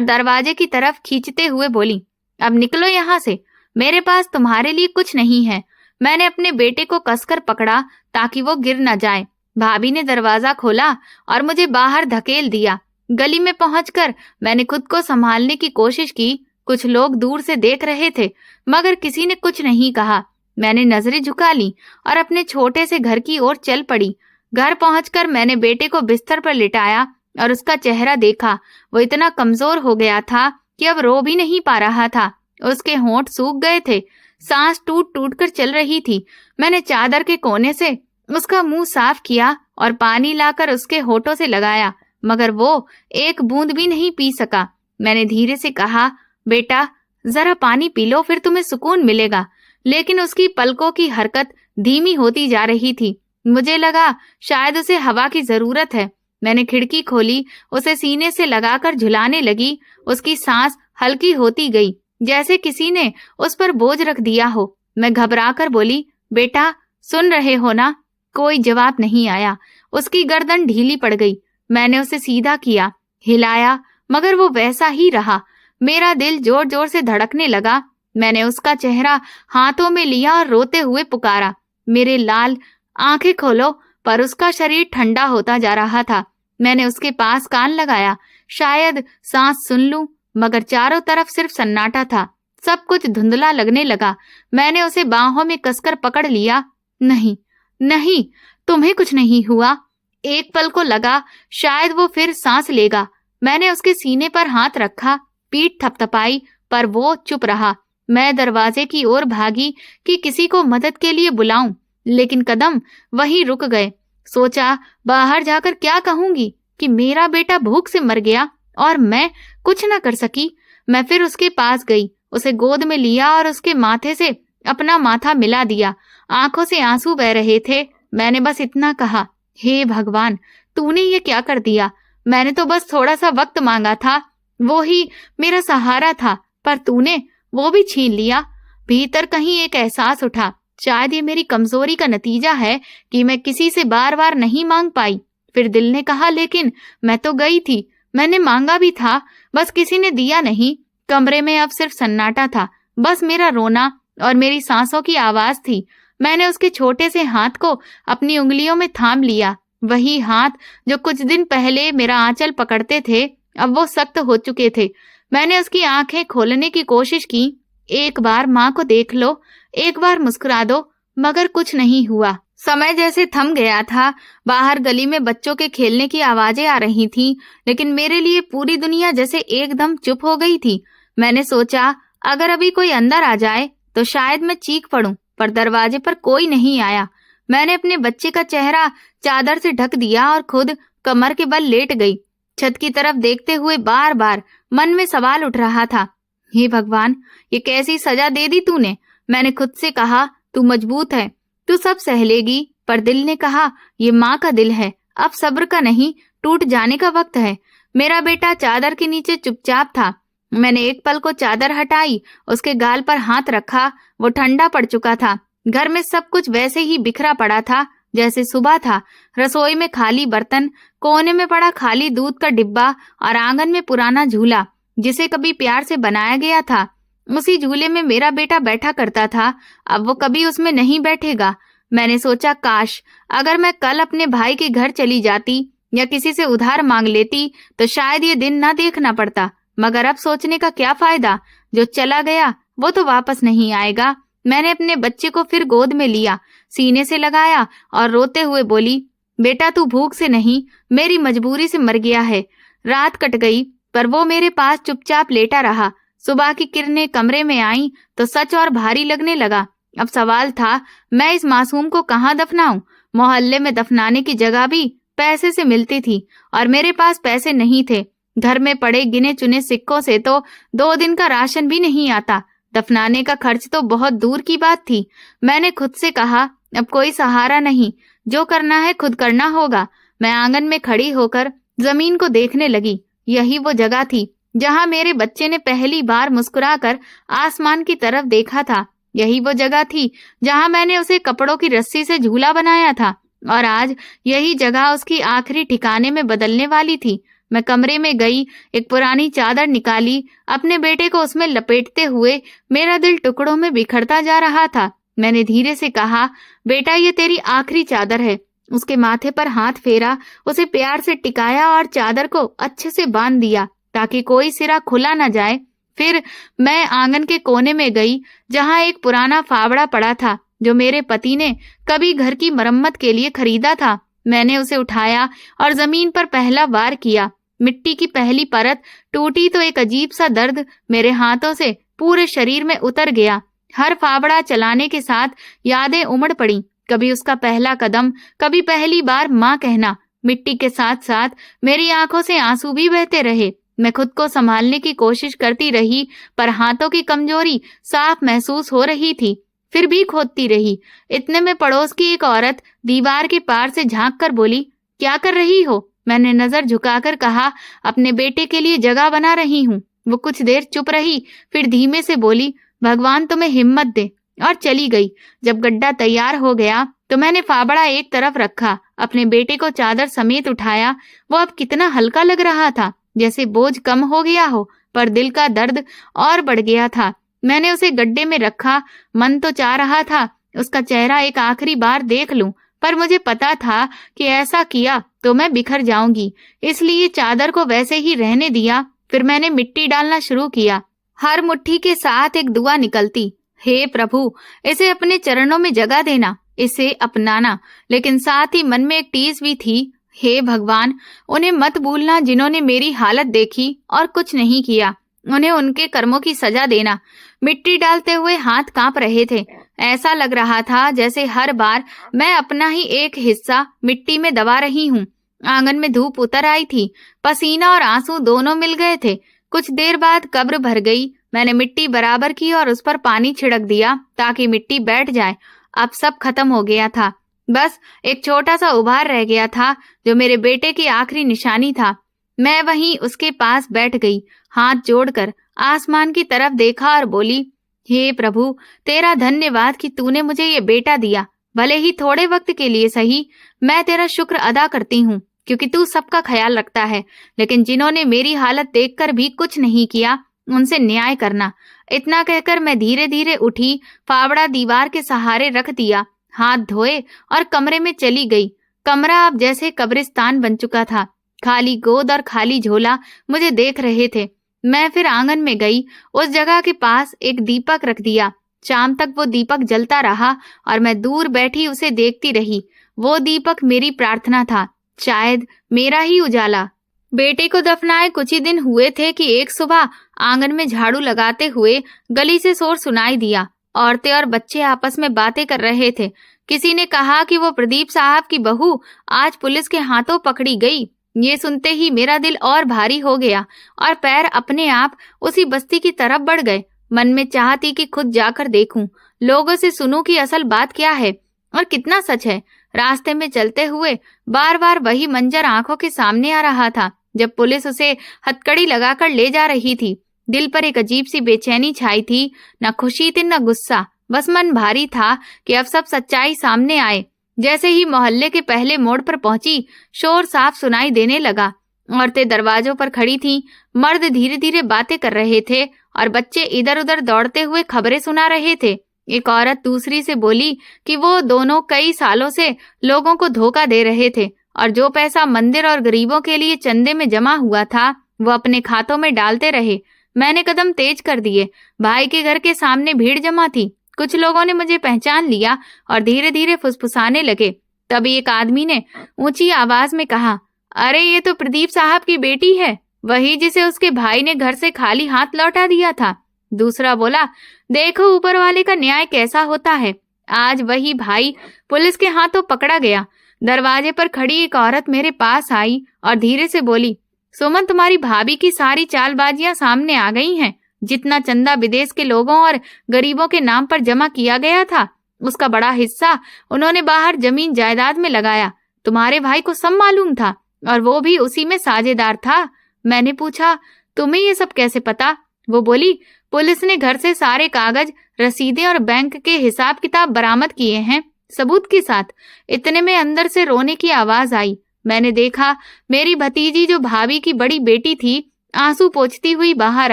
दरवाजे की तरफ खींचते हुए बोली, अब निकलो यहाँ से, मेरे पास तुम्हारे लिए कुछ नहीं है। मैंने अपने बेटे को कसकर पकड़ा ताकि वो गिर न जाए। भाभी ने दरवाजा खोला और मुझे बाहर धकेल दिया। गली में पहुंचकर मैंने खुद को संभालने की कोशिश की। कुछ लोग दूर से देख रहे थे मगर किसी ने कुछ नहीं कहा। मैंने नजरें झुका ली और अपने छोटे से घर की ओर चल पड़ी। घर पहुंचकर मैंने बेटे को बिस्तर पर लिटाया और उसका चेहरा देखा। वो इतना कमजोर हो गया था कि अब रो भी नहीं पा रहा था। उसके होंठ सूख गए थे, सांस टूट टूट कर चल रही थी। मैंने चादर के कोने से उसका मुंह साफ किया और पानी लाकर उसके होठों से लगाया, मगर वो एक बूंद भी नहीं पी सका। मैंने धीरे से कहा, बेटा, जरा पानी पी लो, फिर तुम्हें सुकून मिलेगा। लेकिन उसकी पलकों की हरकत धीमी होती जा रही थी। मुझे लगा शायद उसे हवा की जरूरत है। मैंने खिड़की खोली, उसे सीने से लगाकर झुलाने लगी। उसकी सांस हल्की होती गई, जैसे किसी ने उस पर बोझ रख दिया हो। मैं घबराकर बोली, बेटा, सुन रहे हो ना? कोई जवाब नहीं आया। उसकी गर्दन ढीली पड़ गई। मैंने उसे सीधा किया, हिलाया, मगर वो वैसा ही रहा। मेरा दिल जोर जोर से धड़कने लगा। मैंने उसका चेहरा हाथों में लिया और रोते हुए पुकारा, मेरे लाल, आंखें खोलो। पर उसका शरीर ठंडा होता जा रहा था। मैंने उसके पास कान लगाया, शायद सांस सुन लूं, मगर चारों तरफ सिर्फ सन्नाटा था। सब कुछ धुंधला लगने लगा। मैंने उसे बाहों में कसकर पकड़ लिया। नहीं नहीं, तुम्हें कुछ नहीं हुआ। एक पल को लगा शायद वो फिर सांस लेगा। मैंने उसके सीने पर हाथ रखा, पीठ थपथपाई, पर वो चुप रहा। मैं दरवाजे की ओर भागी कि किसी को मदद के लिए बुलाऊं, लेकिन कदम वहीं रुक गए। सोचा, बाहर जाकर क्या कहूंगी कि मेरा बेटा भूख से मर गया और मैं कुछ न कर सकी। मैं फिर उसके पास गई, उसे गोद में लिया और उसके माथे से अपना माथा मिला दिया। आंखों से आंसू बह रहे थे। मैंने बस इतना कहा, हे भगवान, तूने ये क्या कर दिया? मैंने तो बस थोड़ा सा वक्त मांगा था, वो ही मेरा सहारा था, पर तूने वो भी छीन लिया। भीतर कहीं एक एहसास उठा, शायद ये मेरी कमजोरी का नतीजा है कि मैं किसी से बार बार नहीं मांग पाई। फिर दिल ने कहा, लेकिन मैं तो गई थी, मैंने मांगा भी था, बस किसी ने दिया नहीं। कमरे में अब सिर्फ सन्नाटा था, बस मेरा रोना और मेरी सांसों की आवाज थी। मैंने उसके छोटे से हाथ को अपनी उंगलियों में थाम लिया। वही हाथ जो कुछ दिन पहले मेरा आंचल पकड़ते थे, अब वो सख्त हो चुके थे। मैंने उसकी आंखें खोलने की कोशिश की। एक बार माँ को देख लो, एक बार मुस्कुरा दो, मगर कुछ नहीं हुआ। समय जैसे थम गया था। बाहर गली में बच्चों के खेलने की आवाजें आ रही थीं, लेकिन मेरे लिए पूरी दुनिया जैसे एकदम चुप हो गई थी। मैंने सोचा, अगर अभी कोई अंदर आ जाए तो शायद मैं चीख पड़ूं, पर दरवाजे पर कोई नहीं आया। मैंने अपने बच्चे का चेहरा चादर से ढक दिया और खुद कमर के बल लेट गई। छत की तरफ देखते हुए बार बार मन में सवाल उठ रहा था, हे भगवान, ये कैसी सजा दे दी तूने? मैंने खुद से कहा, तू मजबूत है, तू सब सह लेगी। पर दिल ने कहा, ये माँ का दिल है, अब सब्र का नहीं, टूट जाने का वक्त है। मेरा बेटा चादर के नीचे चुपचाप था। मैंने एक पल को चादर हटाई, उसके गाल पर हाथ रखा। वो ठंडा पड़ चुका था। घर में सब कुछ वैसे ही बिखरा पड़ा था जैसे सुबह था। रसोई में खाली बर्तन, कोने में पड़ा खाली दूध का डिब्बा और आंगन में पुराना झूला जिसे कभी प्यार से बनाया गया था। उसी झूले में मेरा बेटा बैठा करता था, अब वो कभी उसमें नहीं बैठेगा। मैंने सोचा, काश अगर मैं कल अपने भाई के घर चली जाती या किसी से उधार मांग लेती तो शायद ये दिन ना देखना पड़ता। मगर अब सोचने का क्या फायदा, जो चला गया वो तो वापस नहीं आएगा। मैंने अपने बच्चे को फिर गोद में लिया, सीने से लगाया और रोते हुए बोली, बेटा तू भूख से नहीं, मेरी मजबूरी से मर गया है। रात कट गई पर वो मेरे पास चुपचाप लेटा रहा। सुबह की किरणें कमरे में आईं तो सच और भारी लगने लगा। अब सवाल था, मैं इस मासूम को कहाँ दफनाऊं? मोहल्ले में दफनाने की जगह भी पैसे से मिलती थी और मेरे पास पैसे नहीं थे। घर में पड़े गिने चुने सिक्कों से तो 2 दिन का राशन भी नहीं आता। दफनाने का खर्च तो बहुत दूर की बात थी। मैंने खुद से कहा, अब कोई सहारा नहीं, जो करना है खुद करना होगा। मैं आंगन में खड़ी होकर जमीन को देखने लगी। यही वो जगह थी जहां मेरे बच्चे ने पहली बार मुस्कुराकर आसमान की तरफ देखा था। यही वो जगह थी जहां मैंने उसे कपड़ों की रस्सी से झूला बनाया था और आज यही जगह उसकी आखिरी ठिकाने में बदलने वाली थी। मैं कमरे में गई, एक पुरानी चादर निकाली, अपने बेटे को उसमें लपेटते हुए मेरा दिल टुकड़ों में बिखरता जा रहा था। मैंने धीरे से कहा, बेटा ये तेरी आखिरी चादर है। उसके माथे पर हाथ फेरा, उसे प्यार से टिकाया और चादर को अच्छे से बांध दिया ताकि कोई सिरा खुला न जाए। फिर मैं आंगन के कोने में गई जहां एक पुराना फावड़ा पड़ा था जो मेरे पति ने कभी घर की मरम्मत के लिए खरीदा था। मैंने उसे उठाया और जमीन पर पहला वार किया। मिट्टी की पहली परत टूटी तो एक अजीब सा दर्द मेरे हाथों से पूरे शरीर में उतर गया। हर फावड़ा चलाने के साथ यादें उमड़ पड़ी। कभी उसका पहला कदम, कभी पहली बार माँ कहना। मिट्टी के साथ साथ मेरी आंखों से आंसू भी बहते रहे। मैं खुद को संभालने की कोशिश करती रही पर हाथों की कमजोरी साफ महसूस हो रही थी। फिर भी खोदती रही। इतने में पड़ोस की एक औरत दीवार के पार से झांक कर बोली, क्या कर रही हो? मैंने नजर झुकाकर कहा, अपने बेटे के लिए जगह बना रही हूँ। वो कुछ देर चुप रही, फिर धीमे से बोली, भगवान तुम्हें हिम्मत दे, और चली गई। जब गड्ढा तैयार हो गया तो मैंने फावड़ा एक तरफ रखा, अपने बेटे को चादर समेत उठाया। वो अब कितना हल्का लग रहा था, जैसे बोझ कम हो गया हो, पर दिल का दर्द और बढ़ गया था। मैंने उसे गड्ढे में रखा। मन तो चाह रहा था उसका चेहरा एक आखिरी बार देख लूं, पर मुझे पता था कि ऐसा किया तो मैं बिखर जाऊंगी, इसलिए चादर को वैसे ही रहने दिया। फिर मैंने मिट्टी डालना शुरू किया। हर मुट्ठी के साथ एक दुआ निकलती, हे प्रभु इसे अपने चरणों में जगह देना, इसे अपनाना। लेकिन साथ ही मन में एक टीस भी थी, हे भगवान उन्हें मत भूलना जिन्होंने मेरी हालत देखी और कुछ नहीं किया, उन्हें उनके कर्मों की सजा देना। मिट्टी डालते हुए हाथ कांप रहे थे। ऐसा लग रहा था जैसे हर बार मैं अपना ही एक हिस्सा मिट्टी में दबा रही हूँ। आंगन में धूप उतर आई थी, पसीना और आंसू दोनों मिल गए थे। कुछ देर बाद कब्र भर गई। मैंने मिट्टी बराबर की और उस पर पानी छिड़क दिया ताकि मिट्टी बैठ जाए। अब सब खत्म हो गया था, बस एक छोटा सा उभार रह गया था जो मेरे बेटे की आखिरी निशानी था। मैं वहीं उसके पास बैठ गई, हाथ जोड़कर आसमान की तरफ देखा और बोली, हे प्रभु तेरा धन्यवाद कि तूने मुझे ये बेटा दिया, भले ही थोड़े वक्त के लिए सही। मैं तेरा शुक्र अदा करती हूँ क्योंकि तू सबका ख्याल रखता है, लेकिन जिन्होंने मेरी हालत देखकर भी कुछ नहीं किया उनसे न्याय करना। इतना कहकर मैं धीरे धीरे उठी, फावड़ा दीवार के सहारे रख दिया, हाथ धोए और कमरे में चली गई। कमरा अब जैसे कब्रिस्तान बन चुका था। खाली गोद और खाली झोला मुझे देख रहे थे। मैं फिर आंगन में गई, उस जगह के पास एक दीपक रख दिया। शाम तक वो दीपक जलता रहा और मैं दूर बैठी उसे देखती रही। वो दीपक मेरी प्रार्थना था, शायद मेरा ही उजाला। बेटे को दफनाए कुछ ही दिन हुए थे कि एक सुबह आंगन में झाड़ू लगाते हुए गली से शोर सुनाई दिया। औरतें और बच्चे आपस में बातें कर रहे थे। किसी ने कहा कि वो प्रदीप साहब की बहू आज पुलिस के हाथों पकड़ी गई। ये सुनते ही मेरा दिल और भारी हो गया और पैर अपने आप उसी बस्ती की तरफ बढ़ गए। मन में चाहती कि खुद जाकर देखूं, लोगों से सुनूं कि असल बात क्या है और कितना सच है। रास्ते में चलते हुए बार बार वही मंजर आंखों के सामने आ रहा था जब पुलिस उसे हथकड़ी लगाकर ले जा रही थी। दिल पर एक अजीब सी बेचैनी छाई थी, न खुशी थी न गुस्सा, बस मन भारी था कि अब सब सच्चाई सामने आए। जैसे ही मोहल्ले के पहले मोड़ पर पहुंची, शोर साफ सुनाई देने लगा। औरतें दरवाजों पर खड़ी थीं, मर्द धीरे धीरे बातें कर रहे थे और बच्चे इधर उधर दौड़ते हुए खबरें सुना रहे थे। एक औरत दूसरी से बोली कि वो दोनों कई सालों से लोगों को धोखा दे रहे थे और जो पैसा मंदिर और गरीबों के लिए चंदे में जमा हुआ था वो अपने खातों में डालते रहे। मैंने कदम तेज कर दिए। भाई के घर के सामने भीड़ जमा थी। कुछ लोगों ने मुझे पहचान लिया और धीरे धीरे फुसफुसाने लगे। तभी एक आदमी ने ऊंची आवाज में कहा, अरे ये तो प्रदीप साहब की बेटी है, वही जिसे उसके भाई ने घर से खाली हाथ लौटा दिया था। दूसरा बोला, देखो ऊपर वाले का न्याय कैसा होता है, आज वही भाई पुलिस के हाथों पकड़ा गया। दरवाजे पर खड़ी एक औरत मेरे पास आई और धीरे से बोली, सुमन, तुम्हारी भाभी की सारी चालबाजियां सामने आ गई हैं। जितना चंदा विदेश के लोगों और गरीबों के नाम पर जमा किया गया था, उसका बड़ा हिस्सा उन्होंने बाहर जमीन जायदाद में लगाया। तुम्हारे भाई को सब मालूम था और वो भी उसी में साझेदार था। मैंने पूछा, तुम्हें ये सब कैसे पता? वो बोली, पुलिस ने घर से सारे कागज, रसीदें और बैंक के हिसाब किताब बरामद किए हैं, सबूत के साथ। इतने में अंदर से रोने की आवाज आई। मैंने देखा मेरी भतीजी, जो भाभी की बड़ी बेटी थी, आंसू पोंछती हुई बाहर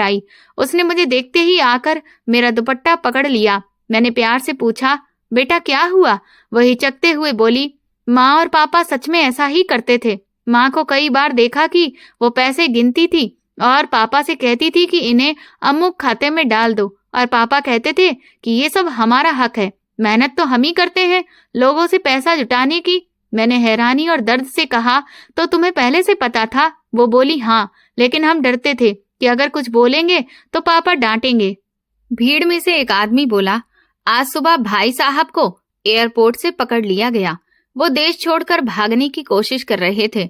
आई। उसने मुझे देखते ही आकर मेरा दुपट्टा पकड़ लिया। मैंने प्यार से पूछा, बेटा क्या हुआ? वह हिचकते हुए बोली, माँ और पापा सच में ऐसा ही करते थे। माँ को कई बार देखा कि वो पैसे गिनती थी और पापा से कहती थी कि इन्हें अमुक खाते में डाल दो, और पापा कहते थे कि ये सब हमारा हक है, मेहनत तो हम ही करते हैं लोगों से पैसा जुटाने की। मैंने हैरानी और दर्द से कहा, तो तुम्हें पहले से पता था? वो बोली, हाँ, लेकिन हम डरते थे कि अगर कुछ बोलेंगे तो पापा डांटेंगे। भीड़ में से एक आदमी बोला, आज सुबह भाई साहब को एयरपोर्ट से पकड़ लिया गया। वो देश छोड़कर भागने की कोशिश कर रहे थे।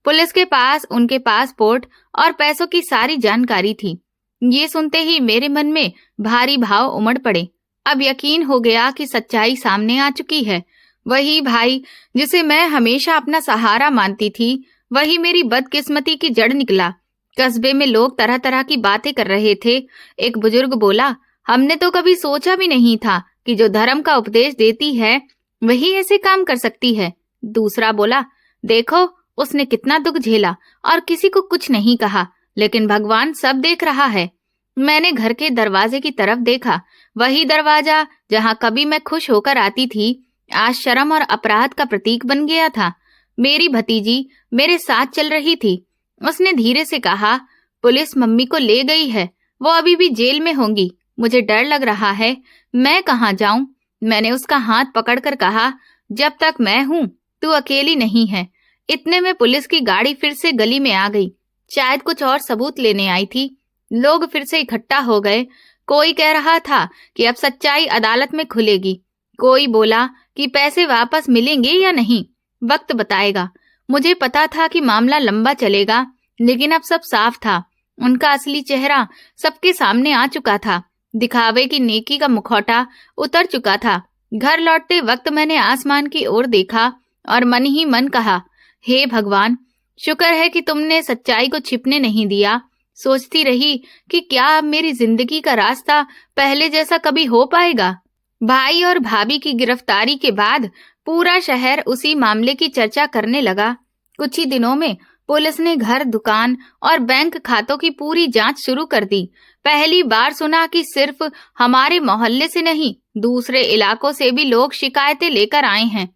पुलिस के पास उनके पासपोर्ट और पैसों की सारी जानकारी थी। ये सुनते ही मेरे मन में भारी भाव उमड़ पड़े। अब यकीन हो गया कि सच्चाई सामने आ चुकी है। वही भाई जिसे मैं हमेशा अपना सहारा मानती थी, वही मेरी बदकिस्मती की जड़ निकला। कस्बे में लोग तरह तरह की बातें कर रहे थे। एक बुजुर्ग बोला, हमने तो कभी सोचा भी नहीं था कि जो धर्म का उपदेश देती है वही ऐसे काम कर सकती है। दूसरा बोला, देखो उसने कितना दुख झेला और किसी को कुछ नहीं कहा, लेकिन भगवान सब देख रहा है। मैंने घर के दरवाजे की तरफ देखा। वही दरवाजा जहाँ कभी मैं खुश होकर आती थी, आज शर्म और अपराध का प्रतीक बन गया था। मेरी भतीजी मेरे साथ चल रही थी। उसने धीरे से कहा, पुलिस मम्मी को ले गई है, वो अभी भी जेल में होंगी। मुझे डर लग रहा है, मैं कहाँ जाऊं? मैंने उसका हाथ पकड़कर कहा, जब तक मैं हूं तू अकेली नहीं है। इतने में पुलिस की गाड़ी फिर से गली में आ गई। शायद कुछ और सबूत लेने आई थी। लोग फिर से इकट्ठा हो गए। कोई कह रहा था कि अब सच्चाई अदालत में खुलेगी। कोई बोला कि पैसे वापस मिलेंगे या नहीं, वक्त बताएगा। मुझे पता था कि मामला लंबा चलेगा, लेकिन अब सब साफ था। उनका असली चेहरा सबके सामने आ चुका था। दिखावे की नेकी का मुखौटा उतर चुका था। घर लौटते वक्त मैंने आसमान की ओर देखा और मन ही मन कहा, हे भगवान, शुक्र है कि तुमने सच्चाई को छिपने नहीं दिया। सोचती रही कि क्या अब मेरी जिंदगी का रास्ता पहले जैसा कभी हो पाएगा। भाई और भाभी की गिरफ्तारी के बाद पूरा शहर उसी मामले की चर्चा करने लगा। कुछ ही दिनों में पुलिस ने घर, दुकान और बैंक खातों की पूरी जांच शुरू कर दी। पहली बार सुना कि सिर्फ हमारे मोहल्ले से नहीं, दूसरे इलाकों से भी लोग शिकायतें लेकर आए हैं।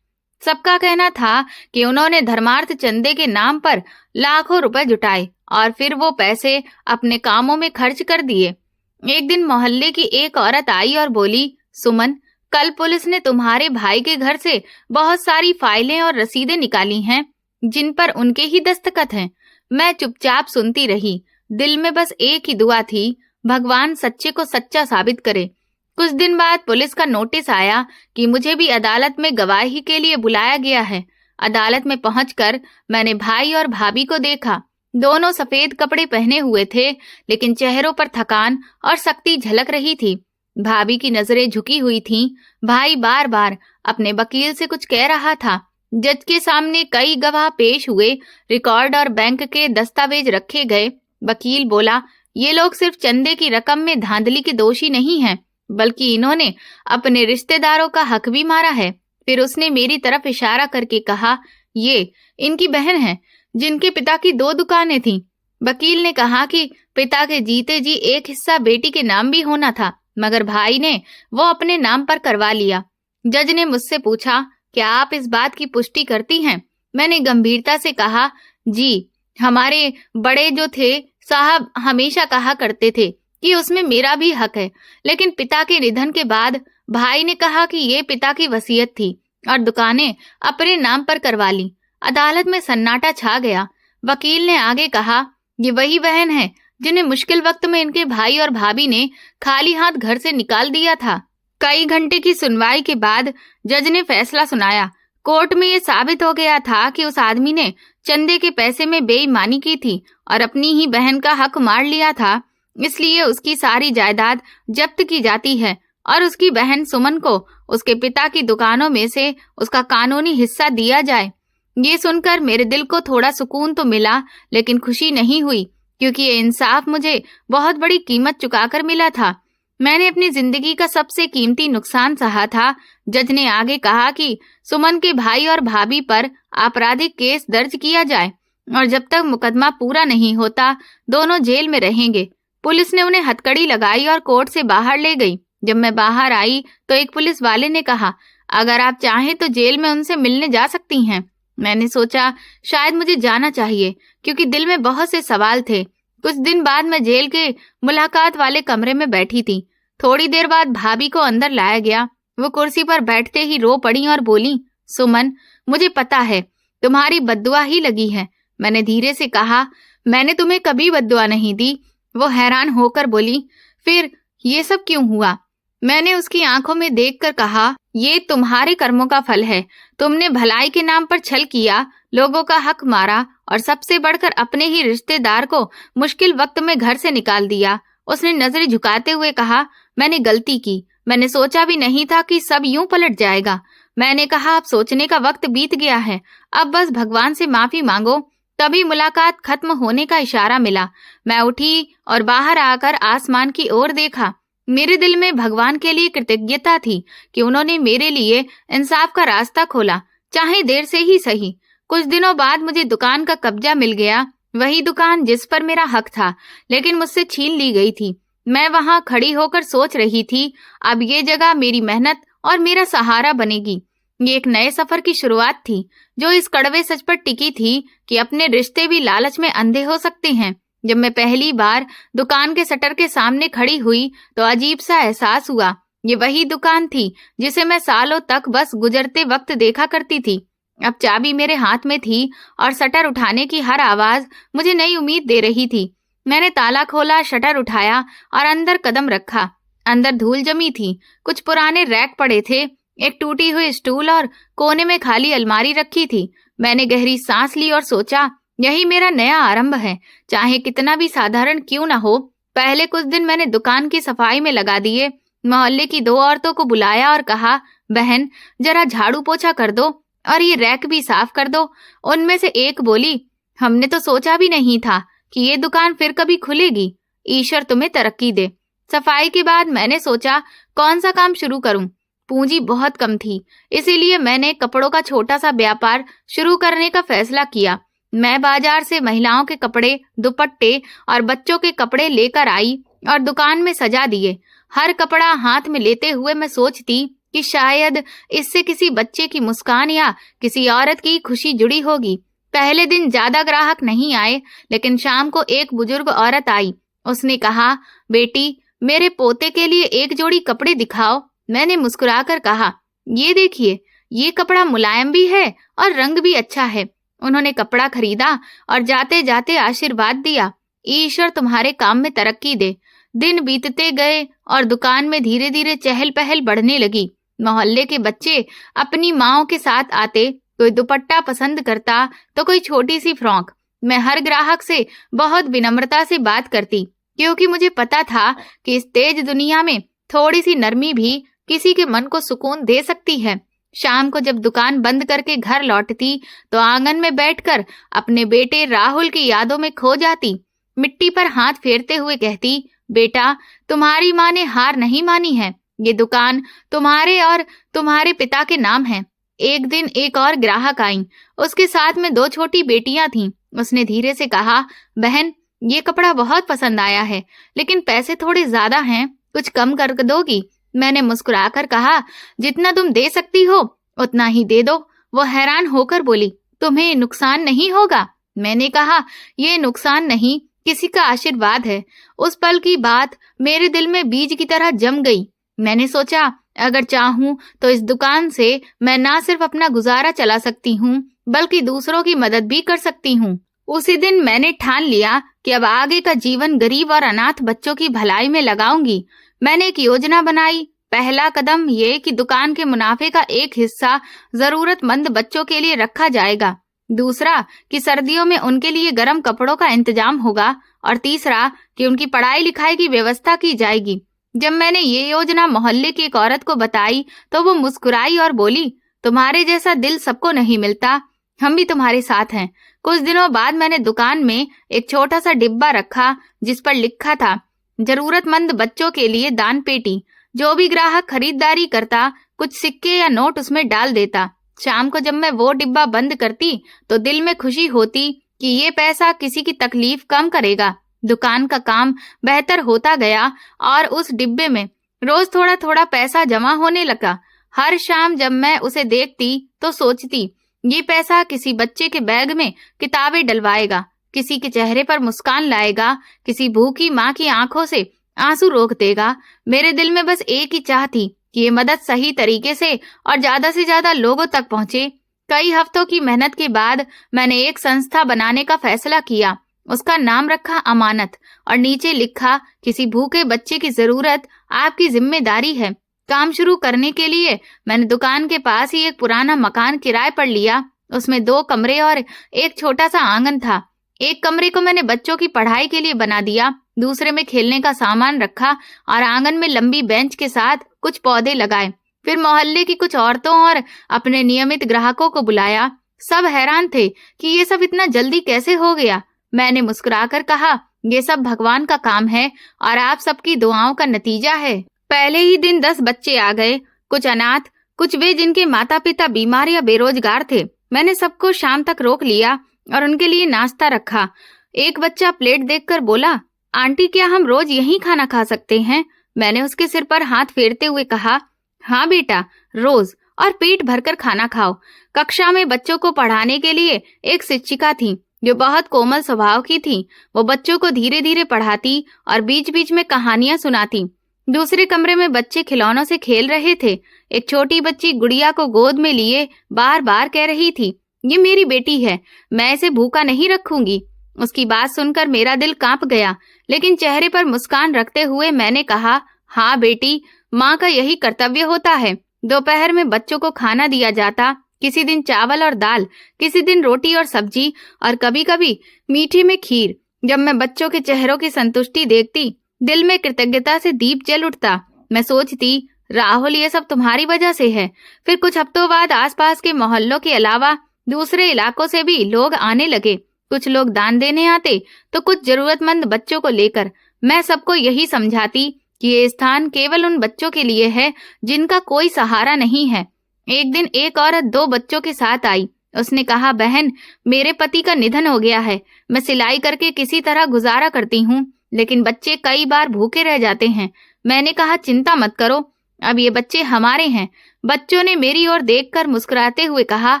सबका कहना था कि उन्होंने धर्मार्थ चंदे के नाम पर लाखों रुपए जुटाए और फिर वो पैसे अपने कामों में खर्च कर दिए। एक दिन मोहल्ले की एक औरत आई और बोली, सुमन, कल पुलिस ने तुम्हारे भाई के घर से बहुत सारी फाइलें और रसीदें निकाली हैं, जिन पर उनके ही दस्तखत हैं। मैं चुपचाप सुनती रही। दिल में बस एक ही दुआ थी, भगवान सच्चे को सच्चा साबित करे। कुछ दिन बाद पुलिस का नोटिस आया कि मुझे भी अदालत में गवाही के लिए बुलाया गया है। अदालत में पहुंचकर मैंने भाई और भाभी को देखा। दोनों सफेद कपड़े पहने हुए थे, लेकिन चेहरों पर थकान और सख्ती झलक रही थी। भाभी की नजरें झुकी हुई थीं। भाई बार बार अपने वकील से कुछ कह रहा था। जज के सामने कई गवाह पेश हुए, रिकॉर्ड और बैंक के दस्तावेज रखे गए। वकील बोला, ये लोग सिर्फ चंदे की रकम में धांधली के दोषी नहीं हैं, बल्कि इन्होंने अपने रिश्तेदारों का हक भी मारा है। फिर उसने मेरी तरफ इशारा करके कहा, ये इनकी बहन है जिनके पिता की 2 दुकानें थीं। वकील ने कहा कि पिता के जीते जी एक हिस्सा बेटी के नाम भी होना था, मगर भाई ने वो अपने नाम पर करवा लिया। जज ने मुझसे पूछा, क्या आप इस बात की पुष्टि करती हैं? मैंने गंभीरता से कहा, जी। हमारे बड़े जो थे साहब हमेशा कहा करते थे कि उसमें मेरा भी हक है, लेकिन पिता के निधन के बाद भाई ने कहा कि ये पिता की वसीयत थी और दुकानें अपने नाम पर करवा ली। अदालत में सन्नाटा छा गया। वकील ने आगे कहा, ये वही बहन है जिन्हें मुश्किल वक्त में इनके भाई और भाभी ने खाली हाथ घर से निकाल दिया था। कई घंटे की सुनवाई के बाद जज ने फैसला सुनाया। कोर्ट में ये साबित हो गया था कि उस आदमी ने चंदे के पैसे में बेईमानी की थी और अपनी ही बहन का हक मार लिया था, इसलिए उसकी सारी जायदाद जब्त की जाती है और उसकी बहन सुमन को उसके पिता की दुकानों में से उसका कानूनी हिस्सा दिया जाए। ये सुनकर मेरे दिल को थोड़ा सुकून तो मिला, लेकिन खुशी नहीं हुई, क्योंकि ये इंसाफ मुझे बहुत बड़ी कीमत चुकाकर मिला था। मैंने अपनी जिंदगी का सबसे कीमती नुकसान सहा था। जज ने आगे कहा कि सुमन के भाई और भाभी पर आपराधिक केस दर्ज किया जाए और जब तक मुकदमा पूरा नहीं होता दोनों जेल में रहेंगे। पुलिस ने उन्हें हथकड़ी लगाई और कोर्ट से बाहर ले गई। जब मैं बाहर आई तो एक पुलिस वाले ने कहा, अगर आप चाहें तो जेल में उनसे मिलने जा सकती हैं। मैंने सोचा शायद मुझे जाना चाहिए, क्योंकि दिल में बहुत से सवाल थे। कुछ दिन बाद मैं जेल के मुलाकात वाले कमरे में बैठी थी। थोड़ी देर बाद भाभी को अंदर लाया गया। वो कुर्सी पर बैठते ही रो पड़ी और बोली, सुमन, मुझे पता है तुम्हारी बद्दुआ ही लगी है। मैंने धीरे से कहा, मैंने तुम्हें कभी बद्दुआ नहीं दी। वो हैरान होकर बोली, फिर ये सब क्यों हुआ? मैंने उसकी आंखों में देखकर कहा, ये तुम्हारे कर्मों का फल है। तुमने भलाई के नाम पर छल किया, लोगों का हक मारा और सबसे बढ़कर अपने ही रिश्तेदार को मुश्किल वक्त में घर से निकाल दिया। उसने नजरें झुकाते हुए कहा, मैंने गलती की। मैंने सोचा भी नहीं था कि सब यूं पलट जाएगा। मैंने कहा, अब सोचने का वक्त बीत गया है, अब बस भगवान से माफी मांगो। तभी मुलाकात खत्म होने का इशारा मिला। मैं उठी और बाहर आकर आसमान की ओर देखा। मेरे दिल में भगवान के लिए कृतज्ञता थी कि उन्होंने मेरे लिए इंसाफ का रास्ता खोला, चाहे देर से ही सही। कुछ दिनों बाद मुझे दुकान का कब्जा मिल गया, वही दुकान जिस पर मेरा हक था, लेकिन मुझसे छीन ली गई थी। मैं वहां खड़ी होकर सोच रही थी, अब ये जगह मेरी मेहनत और मेरा सहारा बनेगी। ये एक नए सफर की शुरुआत थी, जो इस कड़वे सच पर टिकी थी कि अपने रिश्ते भी लालच में अंधे हो सकते हैं। जब मैं पहली बार दुकान के शटर के सामने खड़ी हुई तो अजीब सा एहसास हुआ। ये वही दुकान थी जिसे मैं सालों तक बस गुजरते वक्त देखा करती थी। अब चाबी मेरे हाथ में थी और शटर उठाने की हर आवाज मुझे नई उम्मीद दे रही थी। मैंने ताला खोला, शटर उठाया और अंदर कदम रखा। अंदर धूल जमी थी, कुछ पुराने रैक पड़े थे, एक टूटी हुई स्टूल और कोने में खाली अलमारी रखी थी। मैंने गहरी सांस ली और सोचा, यही मेरा नया आरंभ है, चाहे कितना भी साधारण क्यों ना हो। पहले कुछ दिन मैंने दुकान की सफाई में लगा दिए। मोहल्ले की 2 औरतों को बुलाया और कहा, बहन जरा झाड़ू पोछा कर दो और ये रैक भी साफ कर दो। उनमें से एक बोली, हमने तो सोचा भी नहीं था कि ये दुकान फिर कभी खुलेगी। ईश्वर तुम्हें तरक्की दे। सफाई के बाद मैंने सोचा कौन सा काम शुरू करूं। पूंजी बहुत कम थी, इसीलिए मैंने कपड़ों का छोटा सा व्यापार शुरू करने का फैसला किया। मैं बाजार से महिलाओं के कपड़े, दुपट्टे और बच्चों के कपड़े लेकर आई और दुकान में सजा दिए। हर कपड़ा हाथ में लेते हुए मैं सोचती कि शायद इससे किसी बच्चे की मुस्कान या किसी औरत की खुशी जुड़ी होगी। पहले दिन ज्यादा ग्राहक नहीं आए, लेकिन शाम को एक बुजुर्ग औरत आई। उसने कहा, बेटी मेरे पोते के लिए एक जोड़ी कपड़े दिखाओ। मैंने मुस्कुराकर कहा, ये देखिए, ये कपड़ा मुलायम भी है और रंग भी अच्छा है। उन्होंने कपड़ा खरीदा और जाते जाते आशीर्वाद दिया, ईश्वर तुम्हारे काम में तरक्की दे। दिन बीतते गए और दुकान में धीरे धीरे चहल पहल बढ़ने लगी। मोहल्ले के बच्चे अपनी माओं के साथ आते, कोई दुपट्टा पसंद करता तो कोई छोटी सी फ्रॉक। मैं हर ग्राहक से बहुत विनम्रता से बात करती, क्योंकि मुझे पता था कि इस तेज दुनिया में थोड़ी सी नरमी भी किसी के मन को सुकून दे सकती है। शाम को जब दुकान बंद करके घर लौटती तो आंगन में बैठकर अपने बेटे राहुल की यादों में खो जाती। मिट्टी पर हाथ फेरते हुए कहती, बेटा तुम्हारी माँ ने हार नहीं मानी है। ये दुकान तुम्हारे और तुम्हारे पिता के नाम है। एक दिन एक और ग्राहक आई। उसके साथ में 2 छोटी बेटियां थीं। उसने धीरे से कहा, बहन, ये कपड़ा बहुत पसंद आया है, लेकिन पैसे थोड़े ज्यादा हैं, कुछ कम कर दोगी? मैंने मुस्कुराकर कहा, जितना तुम दे सकती हो उतना ही दे दो। वो हैरान होकर बोली, तुम्हें नुकसान नहीं होगा? मैंने कहा, ये नुकसान नहीं, किसी का आशीर्वाद है। उस पल की बात मेरे दिल में बीज की तरह जम गई। मैंने सोचा, अगर चाहूं तो इस दुकान से मैं ना सिर्फ अपना गुजारा चला सकती हूँ, बल्कि दूसरों की मदद भी कर सकती हूँ। उसी दिन मैंने ठान लिया कि अब आगे का जीवन गरीब और अनाथ बच्चों की भलाई में लगाऊंगी। मैंने एक योजना बनाई। पहला कदम ये कि दुकान के मुनाफे का एक हिस्सा जरूरतमंद बच्चों के लिए रखा जाएगा। दूसरा कि सर्दियों में उनके लिए गर्म कपड़ों का इंतजाम होगा। और तीसरा कि उनकी पढ़ाई लिखाई की व्यवस्था की जाएगी। जब मैंने ये योजना मोहल्ले की एक औरत को बताई तो वो मुस्कुराई और बोली, तुम्हारे जैसा दिल सबको नहीं मिलता, हम भी तुम्हारे साथ हैं। कुछ दिनों बाद मैंने दुकान में एक छोटा सा डिब्बा रखा जिस पर लिखा था, जरूरतमंद बच्चों के लिए दान पेटी। जो भी ग्राहक खरीदारी करता कुछ सिक्के या नोट उसमें डाल देता। शाम को जब मैं वो डिब्बा बंद करती तो दिल में खुशी होती कि ये पैसा किसी की तकलीफ कम करेगा। दुकान का काम बेहतर होता गया और उस डिब्बे में रोज थोड़ा थोड़ा पैसा जमा होने लगा। हर शाम जब मैं उसे देखती तो सोचती, ये पैसा किसी बच्चे के बैग में किताबें डलवाएगा, किसी के चेहरे पर मुस्कान लाएगा, किसी भूखी माँ की आंखों से आंसू रोक देगा। मेरे दिल में बस एक ही चाह थी कि ये मदद सही तरीके से और ज्यादा से ज्यादा लोगों तक पहुंचे। कई हफ्तों की मेहनत के बाद मैंने एक संस्था बनाने का फैसला किया। उसका नाम रखा अमानत और नीचे लिखा, किसी भूखे बच्चे की जरूरत आपकी जिम्मेदारी है। काम शुरू करने के लिए मैंने दुकान के पास ही एक पुराना मकान किराए पर लिया। उसमें 2 कमरे और एक छोटा सा आंगन था। एक कमरे को मैंने बच्चों की पढ़ाई के लिए बना दिया, दूसरे में खेलने का सामान रखा और आंगन में लंबी बेंच के साथ कुछ पौधे लगाए। फिर मोहल्ले की कुछ औरतों और अपने नियमित ग्राहकों को बुलाया। सब हैरान थे कि ये सब इतना जल्दी कैसे हो गया। मैंने मुस्कुराकर कहा, ये सब भगवान का काम है और आप सबकी दुआओं का नतीजा है। पहले ही दिन 10 बच्चे आ गए, कुछ अनाथ, कुछ वे जिनके माता पिता बीमार या बेरोजगार थे। मैंने सबको शाम तक रोक लिया और उनके लिए नाश्ता रखा। एक बच्चा प्लेट देखकर बोला, आंटी, क्या हम रोज यहीं खाना खा सकते हैं? मैंने उसके सिर पर हाथ फेरते हुए कहा, हाँ बेटा, रोज, और पेट भरकर खाना खाओ। कक्षा में बच्चों को पढ़ाने के लिए एक शिक्षिका थी जो बहुत कोमल स्वभाव की थी। वो बच्चों को धीरे धीरे पढ़ाती और बीच बीच में कहानियां सुनाती। दूसरे कमरे में बच्चे खिलौनों से खेल रहे थे। एक छोटी बच्ची गुड़िया को गोद में लिए बार बार कह रही थी, ये मेरी बेटी है, मैं इसे भूखा नहीं रखूंगी। उसकी बात सुनकर मेरा दिल कांप गया, लेकिन चेहरे पर मुस्कान रखते हुए मैंने कहा, हाँ बेटी, माँ का यही कर्तव्य होता है। दोपहर में बच्चों को खाना दिया जाता, किसी दिन चावल और दाल, किसी दिन रोटी और सब्जी और कभी कभी मीठे में खीर। जब मैं बच्चों के चेहरों की संतुष्टि देखती, दिल में कृतज्ञता से दीप जल उठता। मैं सोचती, राहुल, ये सब तुम्हारी वजह से है। फिर कुछ हफ्तों बाद आसपास के मोहल्लों के अलावा दूसरे इलाकों से भी लोग आने लगे। कुछ लोग दान देने आते तो कुछ जरूरतमंद बच्चों को लेकर। मैं सबको यही समझाती कि ये स्थान केवल उन बच्चों के लिए है जिनका कोई सहारा नहीं है। एक दिन एक औरत 2 बच्चों के साथ आई। उसने कहा, बहन, मेरे पति का निधन हो गया है। मैं सिलाई करके किसी तरह गुजारा करती हूँ, लेकिन बच्चे कई बार भूखे रह जाते हैं। मैंने कहा, चिंता मत करो, अब ये बच्चे हमारे हैं। बच्चों ने मेरी ओर देखकर मुस्कुराते हुए कहा,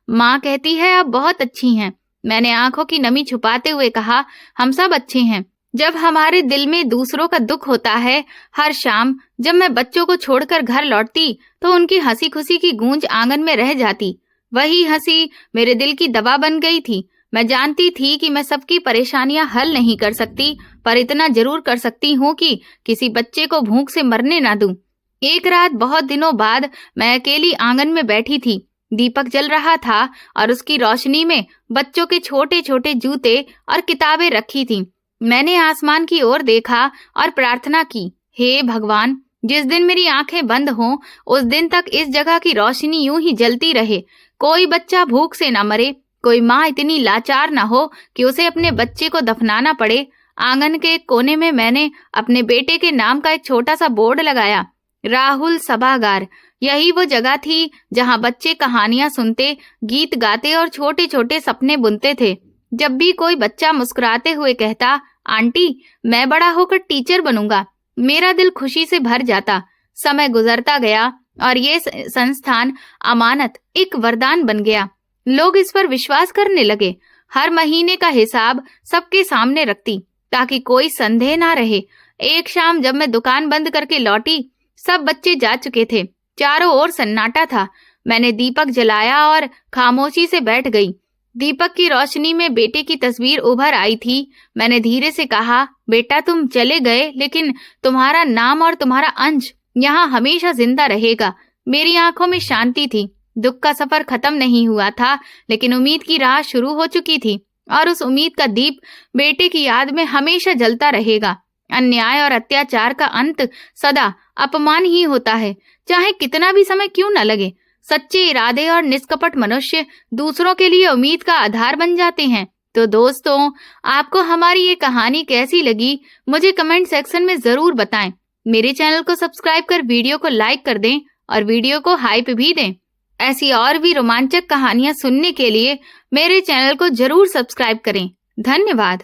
माँ कहती है आप बहुत अच्छी हैं। मैंने आंखों की नमी छुपाते हुए कहा, हम सब अच्छे हैं। जब हमारे दिल में दूसरों का दुख होता है, हर शाम जब मैं बच्चों को छोड़कर घर लौटती तो उनकी हंसी खुशी की गूंज आंगन में रह जाती। वही हंसी मेरे दिल की दवा बन गई थी। मैं जानती थी कि मैं सबकी परेशानियां हल नहीं कर सकती, पर इतना जरूर कर सकती हूँ कि किसी बच्चे को भूख से मरने ना दूं। एक रात बहुत दिनों बाद मैं अकेली आंगन में बैठी थी। दीपक जल रहा था और उसकी रोशनी में बच्चों के छोटे छोटे जूते और किताबें रखी थीं। मैंने आसमान की ओर देखा और प्रार्थना की, हे भगवान, जिस दिन मेरी आंखें बंद हों उस दिन तक इस जगह की रोशनी यूं ही जलती रहे। कोई बच्चा भूख से न मरे, कोई माँ इतनी लाचार न हो कि उसे अपने बच्चे को दफनाना पड़े। आंगन के एक कोने में मैंने अपने बेटे के नाम का एक छोटा सा बोर्ड लगाया। राहुल सभागार, यही वो जगह थी जहां बच्चे कहानियां सुनते, गीत गाते और छोटे छोटे सपने बुनते थे। जब भी कोई बच्चा मुस्कुराते हुए कहता, आंटी मैं बड़ा होकर टीचर बनूंगा, मेरा दिल खुशी से भर जाता। समय गुजरता गया और ये संस्थान अमानत एक वरदान बन गया। लोग इस पर विश्वास करने लगे। हर महीने का हिसाब सबके सामने रखती ताकि कोई संदेह ना रहे। एक शाम जब मैं दुकान बंद करके लौटी, सब बच्चे जा चुके थे। चारों ओर सन्नाटा था। मैंने दीपक जलाया और खामोशी से बैठ गई। दीपक की रोशनी में बेटे की तस्वीर उभर आई थी। मैंने धीरे से कहा, बेटा तुम चले गए, लेकिन तुम्हारा नाम और तुम्हारा अंश यहाँ हमेशा जिंदा रहेगा। मेरी आंखों में शांति थी। दुख का सफर खत्म नहीं हुआ था, लेकिन उम्मीद की राह शुरू हो चुकी थी और उस उम्मीद का दीप बेटे की याद में हमेशा जलता रहेगा। अन्याय और अत्याचार का अंत सदा अपमान ही होता है, चाहे कितना भी समय क्यों न लगे। सच्चे इरादे और निष्कपट मनुष्य दूसरों के लिए उम्मीद का आधार बन जाते हैं। तो दोस्तों, आपको हमारी ये कहानी कैसी लगी, मुझे कमेंट सेक्शन में जरूर बताएं। मेरे चैनल को सब्सक्राइब कर वीडियो को लाइक कर दें और वीडियो को हाइप भी दें। ऐसी और भी रोमांचक कहानियां सुनने के लिए मेरे चैनल को जरूर सब्सक्राइब करें। धन्यवाद।